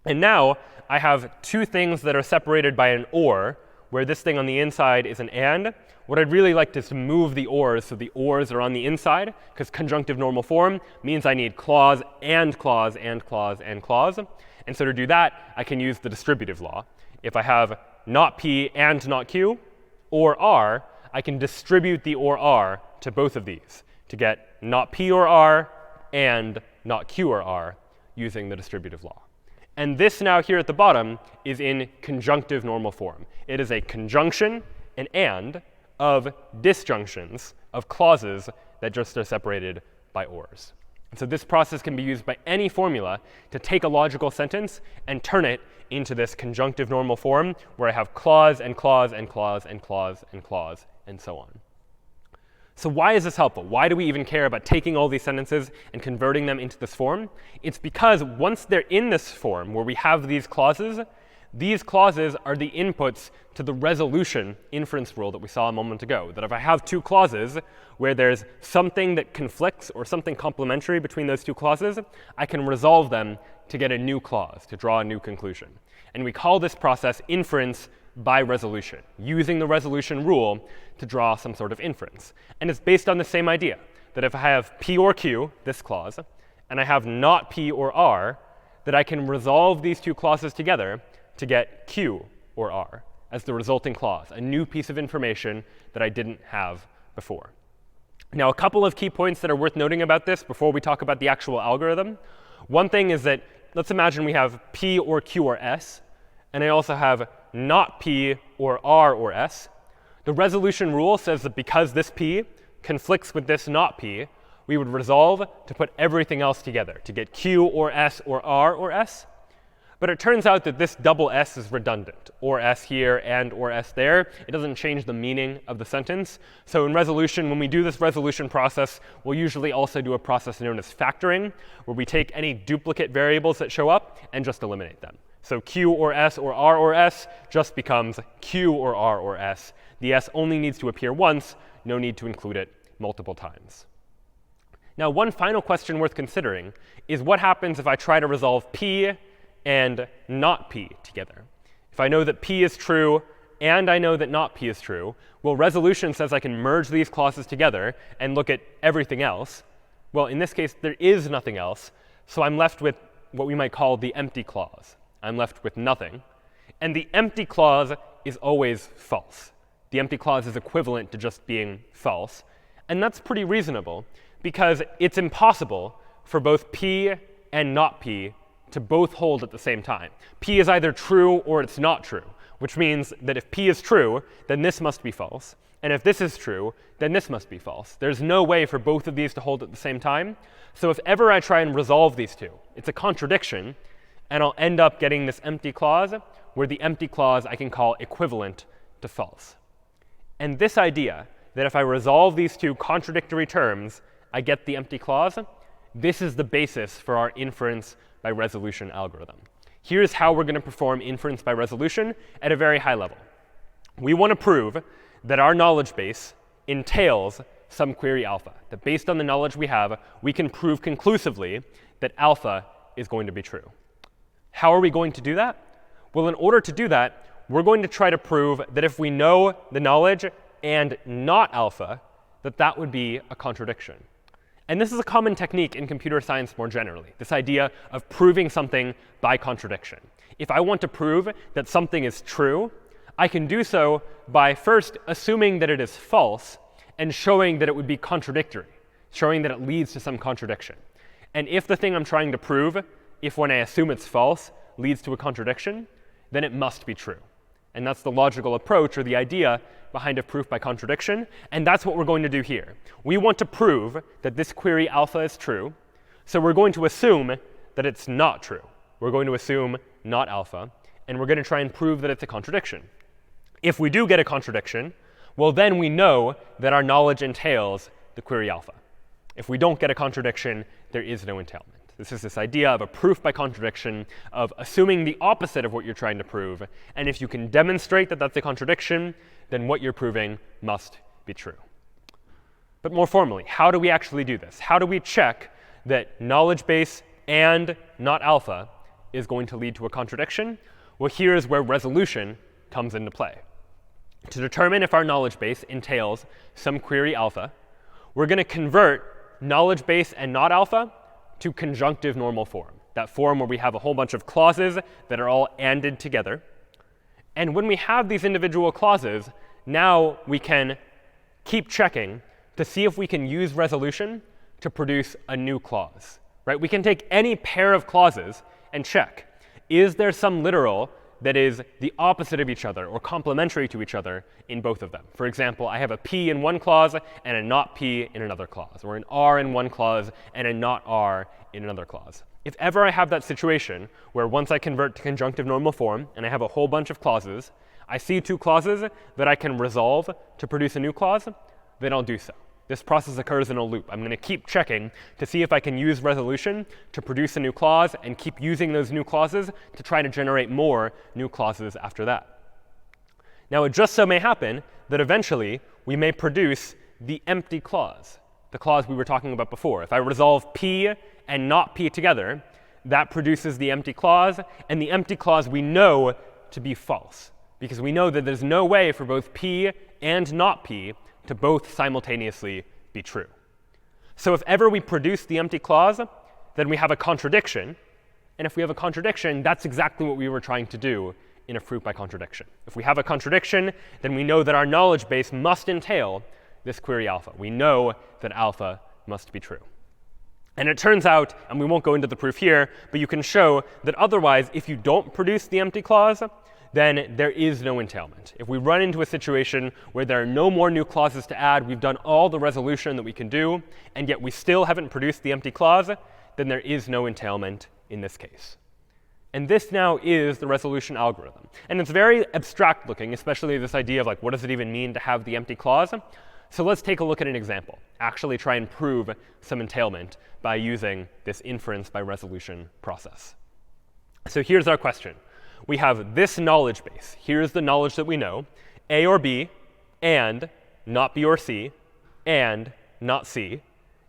[SPEAKER 1] And now I have two things that are separated by an or, where this thing on the inside is an and. What I'd really like is to move the ors so the ors are on the inside, because conjunctive normal form means I need clause and clause and clause and clause. And so to do that, I can use the distributive law. If I have not P and not Q or R, I can distribute the or R to both of these to get not P or R and not Q or R using the distributive law. And this now here at the bottom is in conjunctive normal form. It is a conjunction, an and, of disjunctions, of clauses that just are separated by ors. And so this process can be used by any formula to take a logical sentence and turn it into this conjunctive normal form where I have clause and clause and clause and clause and clause and so on. So why is this helpful? Why do we even care about taking all these sentences and converting them into this form? It's because once they're in this form where we have these clauses are the inputs to the resolution inference rule that we saw a moment ago. That if I have two clauses where there's something that conflicts or something complementary between those two clauses, I can resolve them to get a new clause, to draw a new conclusion. And we call this process inference by resolution, using the resolution rule to draw some sort of inference. And it's based on the same idea, that if I have P or Q, this clause, and I have not P or R, that I can resolve these two clauses together to get Q or R as the resulting clause, a new piece of information that I didn't have before. Now, a couple of key points that are worth noting about this before we talk about the actual algorithm. One thing is that let's imagine we have P or Q or S, and I also have not P or R or S. The resolution rule says that because this P conflicts with this not P, we would resolve to put everything else together to get Q or S or R or S. But it turns out that this double S is redundant, or S here and or S there. It doesn't change the meaning of the sentence. So in resolution, when we do this resolution process, we'll usually also do a process known as factoring, where we take any duplicate variables that show up and just eliminate them. So Q or S or R or S just becomes Q or R or S. The S only needs to appear once, no need to include it multiple times. Now, one final question worth considering is what happens if I try to resolve P and not P together. If I know that P is true and I know that not P is true, well, resolution says I can merge these clauses together and look at everything else. Well, in this case, there is nothing else, so I'm left with what we might call the empty clause. I'm left with nothing. And the empty clause is always false. The empty clause is equivalent to just being false. And that's pretty reasonable, because it's impossible for both P and not P to both hold at the same time. P is either true or it's not true, which means that if P is true, then this must be false. And if this is true, then this must be false. There's no way for both of these to hold at the same time. So if ever I try and resolve these two, it's a contradiction, and I'll end up getting this empty clause, where the empty clause I can call equivalent to false. And this idea that if I resolve these two contradictory terms, I get the empty clause, this is the basis for our inference by resolution algorithm. Here's how we're going to perform inference by resolution at a very high level. We want to prove that our knowledge base entails some query alpha, that based on the knowledge we have, we can prove conclusively that alpha is going to be true. How are we going to do that? Well, in order to do that, we're going to try to prove that if we know the knowledge and not alpha, that that would be a contradiction. And this is a common technique in computer science more generally, this idea of proving something by contradiction. If I want to prove that something is true, I can do so by first assuming that it is false and showing that it would be contradictory, showing that it leads to some contradiction. And if the thing I'm trying to prove, if when I assume it's false, leads to a contradiction, then it must be true. And that's the logical approach or the idea behind a proof by contradiction. And that's what we're going to do here. We want to prove that this query alpha is true. So we're going to assume that it's not true. We're going to assume not alpha. And we're going to try and prove that it's a contradiction. If we do get a contradiction, well, then we know that our knowledge entails the query alpha. If we don't get a contradiction, there is no entailment. This is this idea of a proof by contradiction, of assuming the opposite of what you're trying to prove. And if you can demonstrate that that's a contradiction, then what you're proving must be true. But more formally, how do we actually do this? How do we check that knowledge base and not alpha is going to lead to a contradiction? Well, here is where resolution comes into play. To determine if our knowledge base entails some query alpha, we're going to convert knowledge base and not alpha to conjunctive normal form, that form where we have a whole bunch of clauses that are all anded together. And when we have these individual clauses, now we can keep checking to see if we can use resolution to produce a new clause. Right? We can take any pair of clauses and check, is there some literal that is the opposite of each other or complementary to each other in both of them? For example, I have a P in one clause and a not P in another clause, or an R in one clause and a not R in another clause. If ever I have that situation where once I convert to conjunctive normal form and I have a whole bunch of clauses, I see two clauses that I can resolve to produce a new clause, then I'll do so. This process occurs in a loop. I'm going to keep checking to see if I can use resolution to produce a new clause and keep using those new clauses to try to generate more new clauses after that. Now, it just so may happen that eventually we may produce the empty clause, the clause we were talking about before. If I resolve P and not P together, that produces the empty clause. And the empty clause we know to be false, because we know that there's no way for both P and not P to both simultaneously be true. So if ever we produce the empty clause, then we have a contradiction. And if we have a contradiction, that's exactly what we were trying to do in a proof by contradiction. If we have a contradiction, then we know that our knowledge base must entail this query alpha. We know that alpha must be true. And it turns out, and we won't go into the proof here, but you can show that otherwise, if you don't produce the empty clause, then there is no entailment. If we run into a situation where there are no more new clauses to add, we've done all the resolution that we can do, and yet we still haven't produced the empty clause, then there is no entailment in this case. And this now is the resolution algorithm. And it's very abstract looking, especially this idea of like, what does it even mean to have the empty clause? So let's take a look at an example, actually try and prove some entailment by using this inference by resolution process. So here's our question. We have this knowledge base. Here's the knowledge that we know, A or B, and not B or C, and not C.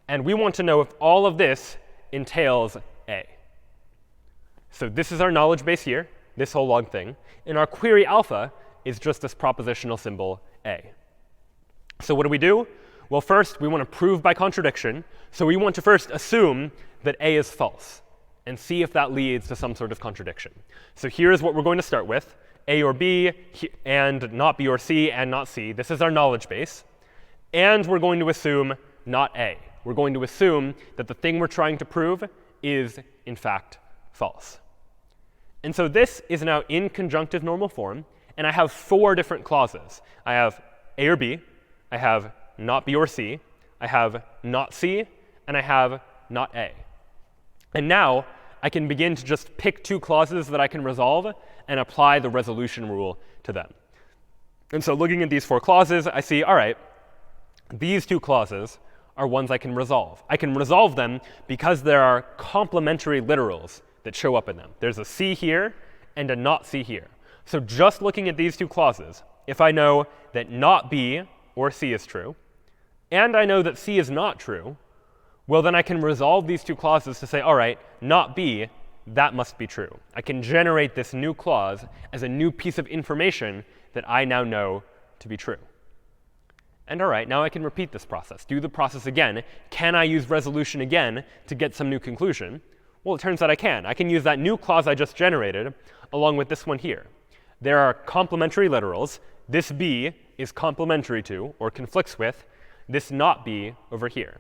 [SPEAKER 1] And we want to know if all of this entails A. So this is our knowledge base here. this whole long thing. And our query alpha is just this propositional symbol A. So what do? Well, first, we want to prove by contradiction. So we want to first assume that A is false and see if that leads to some sort of contradiction. So here's what we're going to start with. A or B, and not B or C, and not C. This is our knowledge base. And we're going to assume not A. We're going to assume that the thing we're trying to prove is, in fact, false. And so this is now in conjunctive normal form. And I have 4 different clauses. I have A or B. I have not B or C. I have not C. And I have not A. And now I can begin to just pick 2 clauses that I can resolve and apply the resolution rule to them. And so looking at these 4 clauses, I see, all right, these 2 clauses are ones I can resolve. I can resolve them because there are complementary literals that show up in them. There's a C here and a not C here. So just looking at these 2 clauses, if I know that not B or C is true, and I know that C is not true, well, then I can resolve these 2 clauses to say, all right, not B, that must be true. I can generate this new clause as a new piece of information that I now know to be true. And all right, now I can repeat this process, do the process again. Can I use resolution again to get some new conclusion? Well, it turns out I can. I can use that new clause I just generated along with this one here. There are complementary literals. This B is complementary to, or conflicts with, this not B over here.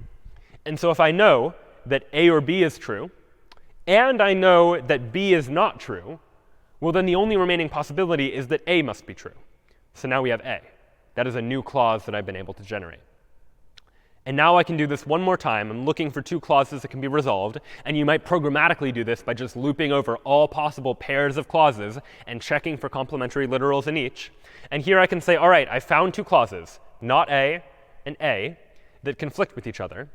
[SPEAKER 1] And so if I know that A or B is true, and I know that B is not true, well, then the only remaining possibility is that A must be true. So now we have A. That is a new clause that I've been able to generate. And now I can do this one more time. I'm looking for 2 clauses that can be resolved. And you might programmatically do this by just looping over all possible pairs of clauses and checking for complementary literals in each. And here I can say, all right, I found 2 clauses, not A and A, that conflict with each other.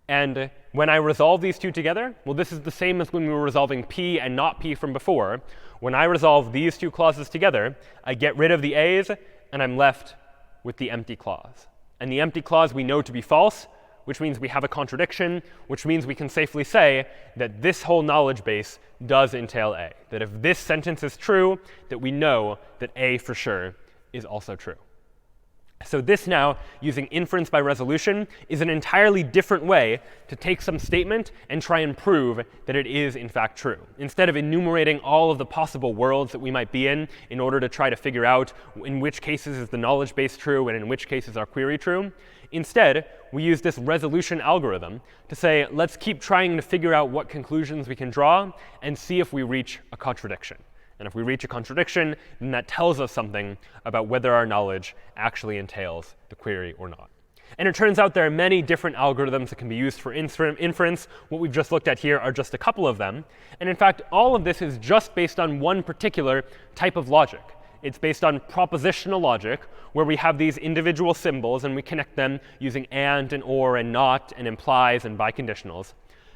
[SPEAKER 1] And when I resolve these 2 together, well, this is the same as when we were resolving P and not P from before. When I resolve these 2 clauses together, I get rid of the A's, and I'm left with the empty clause. And the empty clause we know to be false, which means we have a contradiction, which means we can safely say that this whole knowledge base does entail A. That if this sentence is true, that we know that A for sure is also true. So this now, using inference by resolution, is an entirely different way to take some statement and try and prove that it is, in fact, true. Instead of enumerating all of the possible worlds that we might be in order to try to figure out in which cases is the knowledge base true and in which cases our query true, instead, we use this resolution algorithm to say, let's keep trying to figure out what conclusions we can draw and see if we reach a contradiction. And if we reach a contradiction, then that tells us something about whether our knowledge actually entails the query or not. And it turns out there are many different algorithms that can be used for inference. What we've just looked at here are just a couple of them. And in fact, all of this is just based on one particular type of logic. It's based on propositional logic, where we have these individual symbols, and we connect them using and or and not and implies and biconditionals.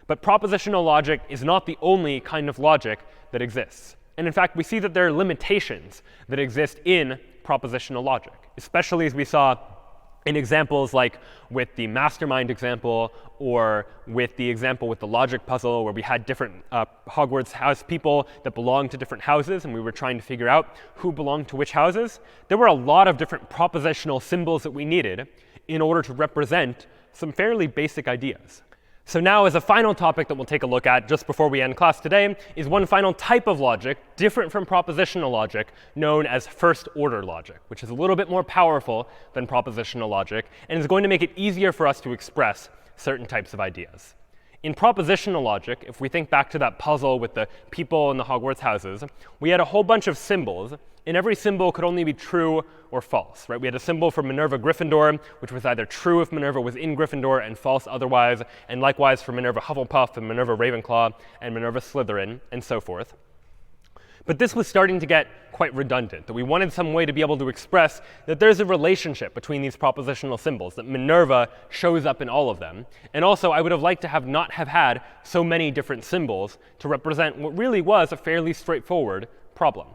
[SPEAKER 1] But propositional logic is not the only kind of logic that exists. And in fact, we see that there are limitations that exist in propositional logic, especially as we saw in examples like with the mastermind example or with the example with the logic puzzle, where we had different Hogwarts house people that belonged to different houses, and we were trying to figure out who belonged to which houses. There were a lot of different propositional symbols that we needed in order to represent some fairly basic ideas. So now, as a final topic that we'll take a look at just before we end class today, is one final type of logic different from propositional logic, known as first-order logic, which is a little bit more powerful than propositional logic and is going to make it easier for us to express certain types of ideas. In propositional logic, if we think back to that puzzle with the people in the Hogwarts houses, we had a whole bunch of symbols, and every symbol could only be true or false, right? We had a symbol for Minerva Gryffindor, which was either true if Minerva was in Gryffindor and false otherwise, and likewise for Minerva Hufflepuff and Minerva Ravenclaw and Minerva Slytherin, and so forth. But this was starting to get quite redundant, that we wanted some way to be able to express that there's a relationship between these propositional symbols, that Minerva shows up in all of them. And also, I would have liked to not have had so many different symbols to represent what really was a fairly straightforward problem.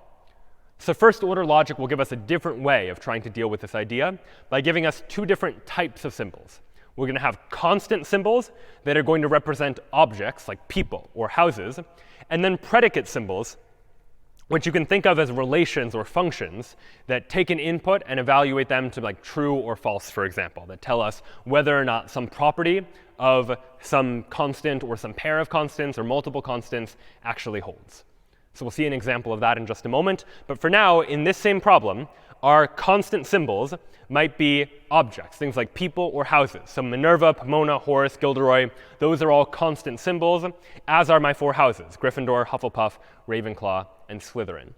[SPEAKER 1] So first-order logic will give us a different way of trying to deal with this idea by giving us 2 different types of symbols. We're going to have constant symbols that are going to represent objects like people or houses, and then predicate symbols which you can think of as relations or functions that take an input and evaluate them to like true or false, for example, that tell us whether or not some property of some constant or some pair of constants or multiple constants actually holds. So we'll see an example of that in just a moment. But for now, in this same problem, our constant symbols might be objects, things like people or houses. So Minerva, Pomona, Horace, Gilderoy, those are all constant symbols, as are my 4 houses, Gryffindor, Hufflepuff, Ravenclaw, and Slytherin.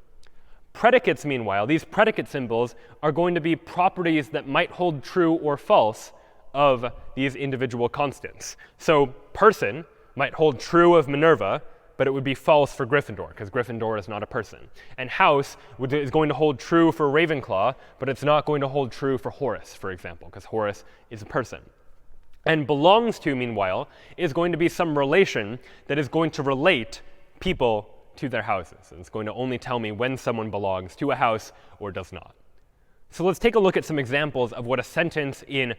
[SPEAKER 1] Predicates, meanwhile, these predicate symbols are going to be properties that might hold true or false of these individual constants. So person might hold true of Minerva, but it would be false for Gryffindor, because Gryffindor is not a person. And house is going to hold true for Ravenclaw, but it's not going to hold true for Horace, for example, because Horace is a person. And belongs to, meanwhile, is going to be some relation that is going to relate people to their houses. And it's going to only tell me when someone belongs to a house or does not. So let's take a look at some examples of what a sentence in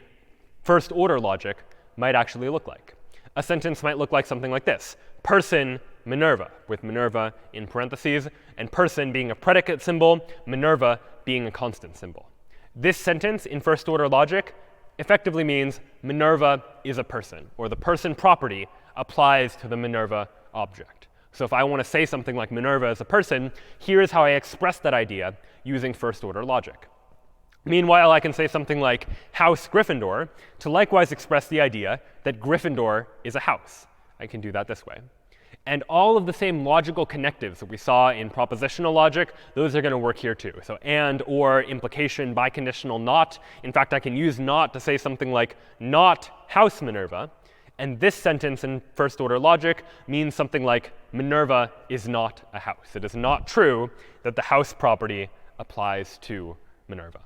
[SPEAKER 1] first order logic might actually look like. A sentence might look like something like this. Person, Minerva, with Minerva in parentheses, and person being a predicate symbol, Minerva being a constant symbol. This sentence in first order logic effectively means Minerva is a person, or the person property applies to the Minerva object. So if I want to say something like Minerva is a person, here is how I express that idea using first order logic. Meanwhile, I can say something like House Gryffindor to likewise express the idea that Gryffindor is a house. I can do that this way. And all of the same logical connectives that we saw in propositional logic, those are going to work here too. So and, or, implication, biconditional, not. In fact, I can use not to say something like not House Minerva. And this sentence in first order logic means something like Minerva is not a house. It is not true that the house property applies to Minerva.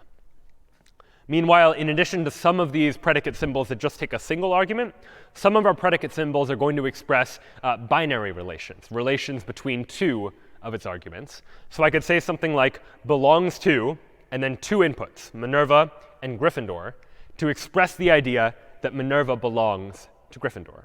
[SPEAKER 1] Meanwhile, in addition to some of these predicate symbols that just take a single argument, some of our predicate symbols are going to express binary relations, relations between 2 of its arguments. So I could say something like belongs to, and then 2 inputs, Minerva and Gryffindor, to express the idea that Minerva belongs to Gryffindor.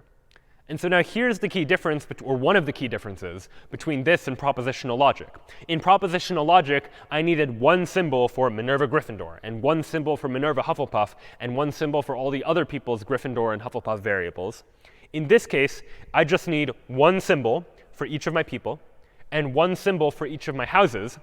[SPEAKER 1] And so now here's the key difference, or one of the key differences, between this and propositional logic. In propositional logic, I needed 1 symbol for Minerva Gryffindor, and 1 symbol for Minerva Hufflepuff, and 1 symbol for all the other people's Gryffindor and Hufflepuff variables. In this case, I just need 1 symbol for each of my people, and 1 symbol for each of my houses.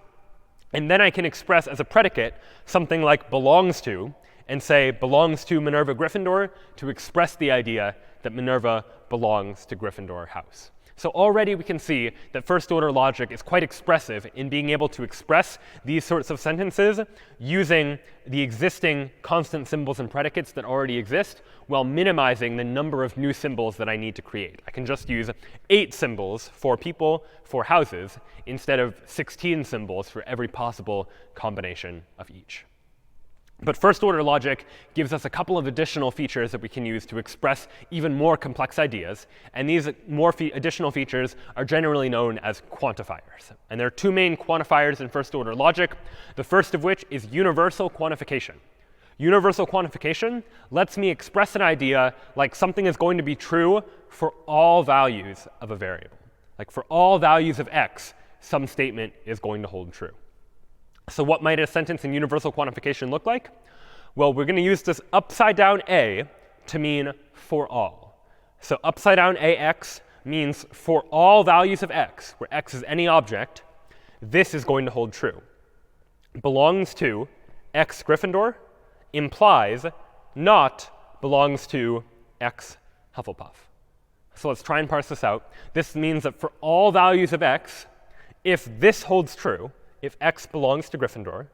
[SPEAKER 1] And then I can express as a predicate something like belongs to, and say belongs to Minerva Gryffindor to express the idea that Minerva belongs to Gryffindor house. So already we can see that first order logic is quite expressive in being able to express these sorts of sentences using the existing constant symbols and predicates that already exist while minimizing the number of new symbols that I need to create. I can just use 8 symbols for people, for houses, instead of 16 symbols for every possible combination of each. But first order logic gives us a couple of additional features that we can use to express even more complex ideas. And these additional features are generally known as quantifiers. And there are 2 main quantifiers in first order logic, the first of which is universal quantification. Universal quantification lets me express an idea like something is going to be true for all values of a variable. Like for all values of x, some statement is going to hold true. So what might a sentence in universal quantification look like? Well, we're going to use this upside down a to mean for all. So upside down ax means for all values of x, where x is any object, this is going to hold true. Belongs to x Gryffindor implies not belongs to x Hufflepuff. So let's try and parse this out. This means that for all values of x, if this holds true, if x belongs to Gryffindor,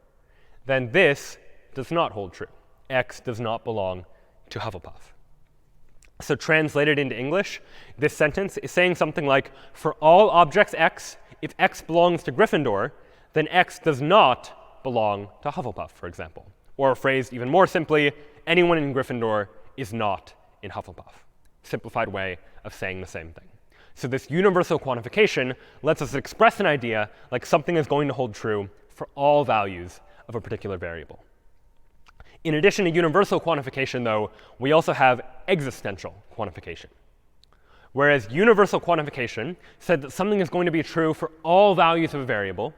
[SPEAKER 1] then this does not hold true. X does not belong to Hufflepuff. So translated into English, this sentence is saying something like, for all objects x, if x belongs to Gryffindor, then x does not belong to Hufflepuff, for example. Or phrased even more simply, anyone in Gryffindor is not in Hufflepuff. Simplified way of saying the same thing. So this universal quantification lets us express an idea like something is going to hold true for all values of a particular variable. In addition to universal quantification, though, we also have existential quantification. Whereas universal quantification said that something is going to be true for all values of a variable,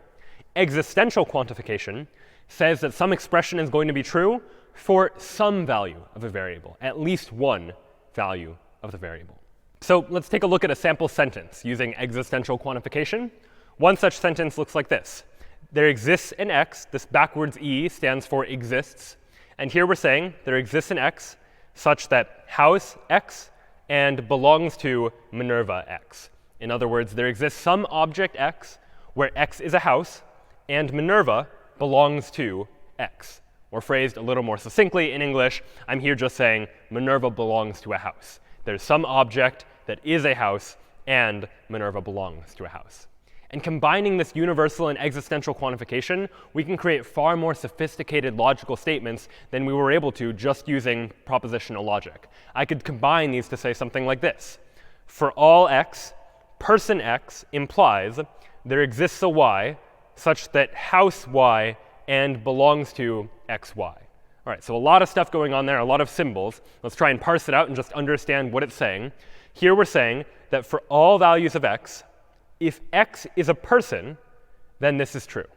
[SPEAKER 1] Existential quantification says that some expression is going to be true for some value of a variable, at least one value of the variable. So let's take a look at a sample sentence using existential quantification. One such sentence looks like this. There exists an x. This backwards e stands for exists. And here we're saying there exists an x such that house x and belongs to Minerva x. In other words, there exists some object x where x is a house and Minerva belongs to x. Or phrased a little more succinctly in English, I'm here just saying Minerva belongs to a house. There's some object that is a house and Minerva belongs to a house. And combining this universal and existential quantification, we can create far more sophisticated logical statements than we were able to just using propositional logic. I could combine these to say something like this. For all x, person x implies there exists a y such that house y and belongs to xy. All right, so a lot of stuff going on there, a lot of symbols. Let's try and parse it out and just understand what it's saying. Here we're saying that for all values of x, if x is a person, then this is true.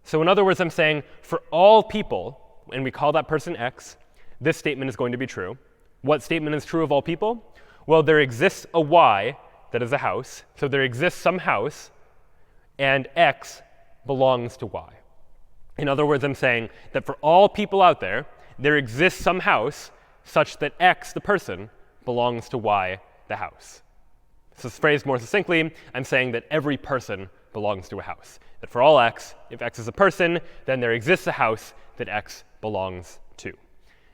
[SPEAKER 1] So in other words, I'm saying for all people, and we call that person x, this statement is going to be true. What statement is true of all people? Well, there exists a y that is a house. So there exists some house, and x belongs to y. In other words, I'm saying that for all people out there, there exists some house such that x, the person, belongs to y, the house. So phrased more succinctly, I'm saying that every person belongs to a house. That for all x, if x is a person, then there exists a house that x belongs to.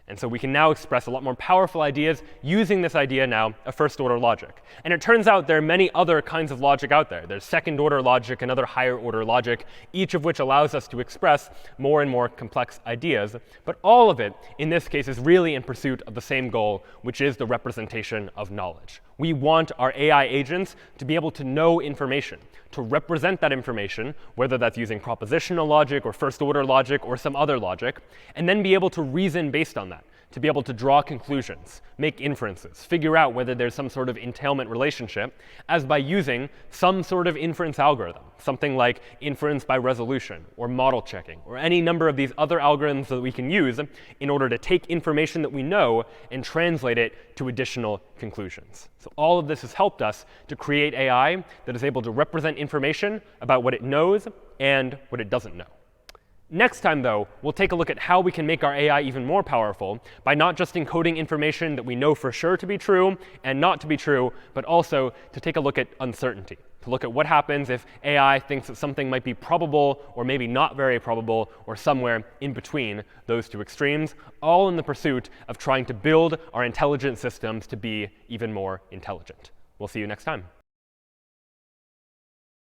[SPEAKER 1] And so we can now express a lot more powerful ideas using this idea now of first-order logic. And it turns out there are many other kinds of logic out there. There's second-order logic and other higher-order logic, each of which allows us to express more and more complex ideas. But all of it, in this case, is really in pursuit of the same goal, which is the representation of knowledge. We want our AI agents to be able to know information, to represent that information, whether that's using propositional logic or first-order logic or some other logic, and then be able to reason based on that, to be able to draw conclusions, make inferences, figure out whether there's some sort of entailment relationship, as by using some sort of inference algorithm, something like inference by resolution or model checking, or any number of these other algorithms that we can use in order to take information that we know and translate it to additional conclusions. So all of this has helped us to create AI that is able to represent information about what it knows and what it doesn't know. Next time, though, we'll take a look at how we can make our AI even more powerful by not just encoding information that we know for sure to be true and not to be true, but also to take a look at uncertainty, to look at what happens if AI thinks that something might be probable or maybe not very probable or somewhere in between those two extremes, all in the pursuit of trying to build our intelligent systems to be even more intelligent. We'll see you next time.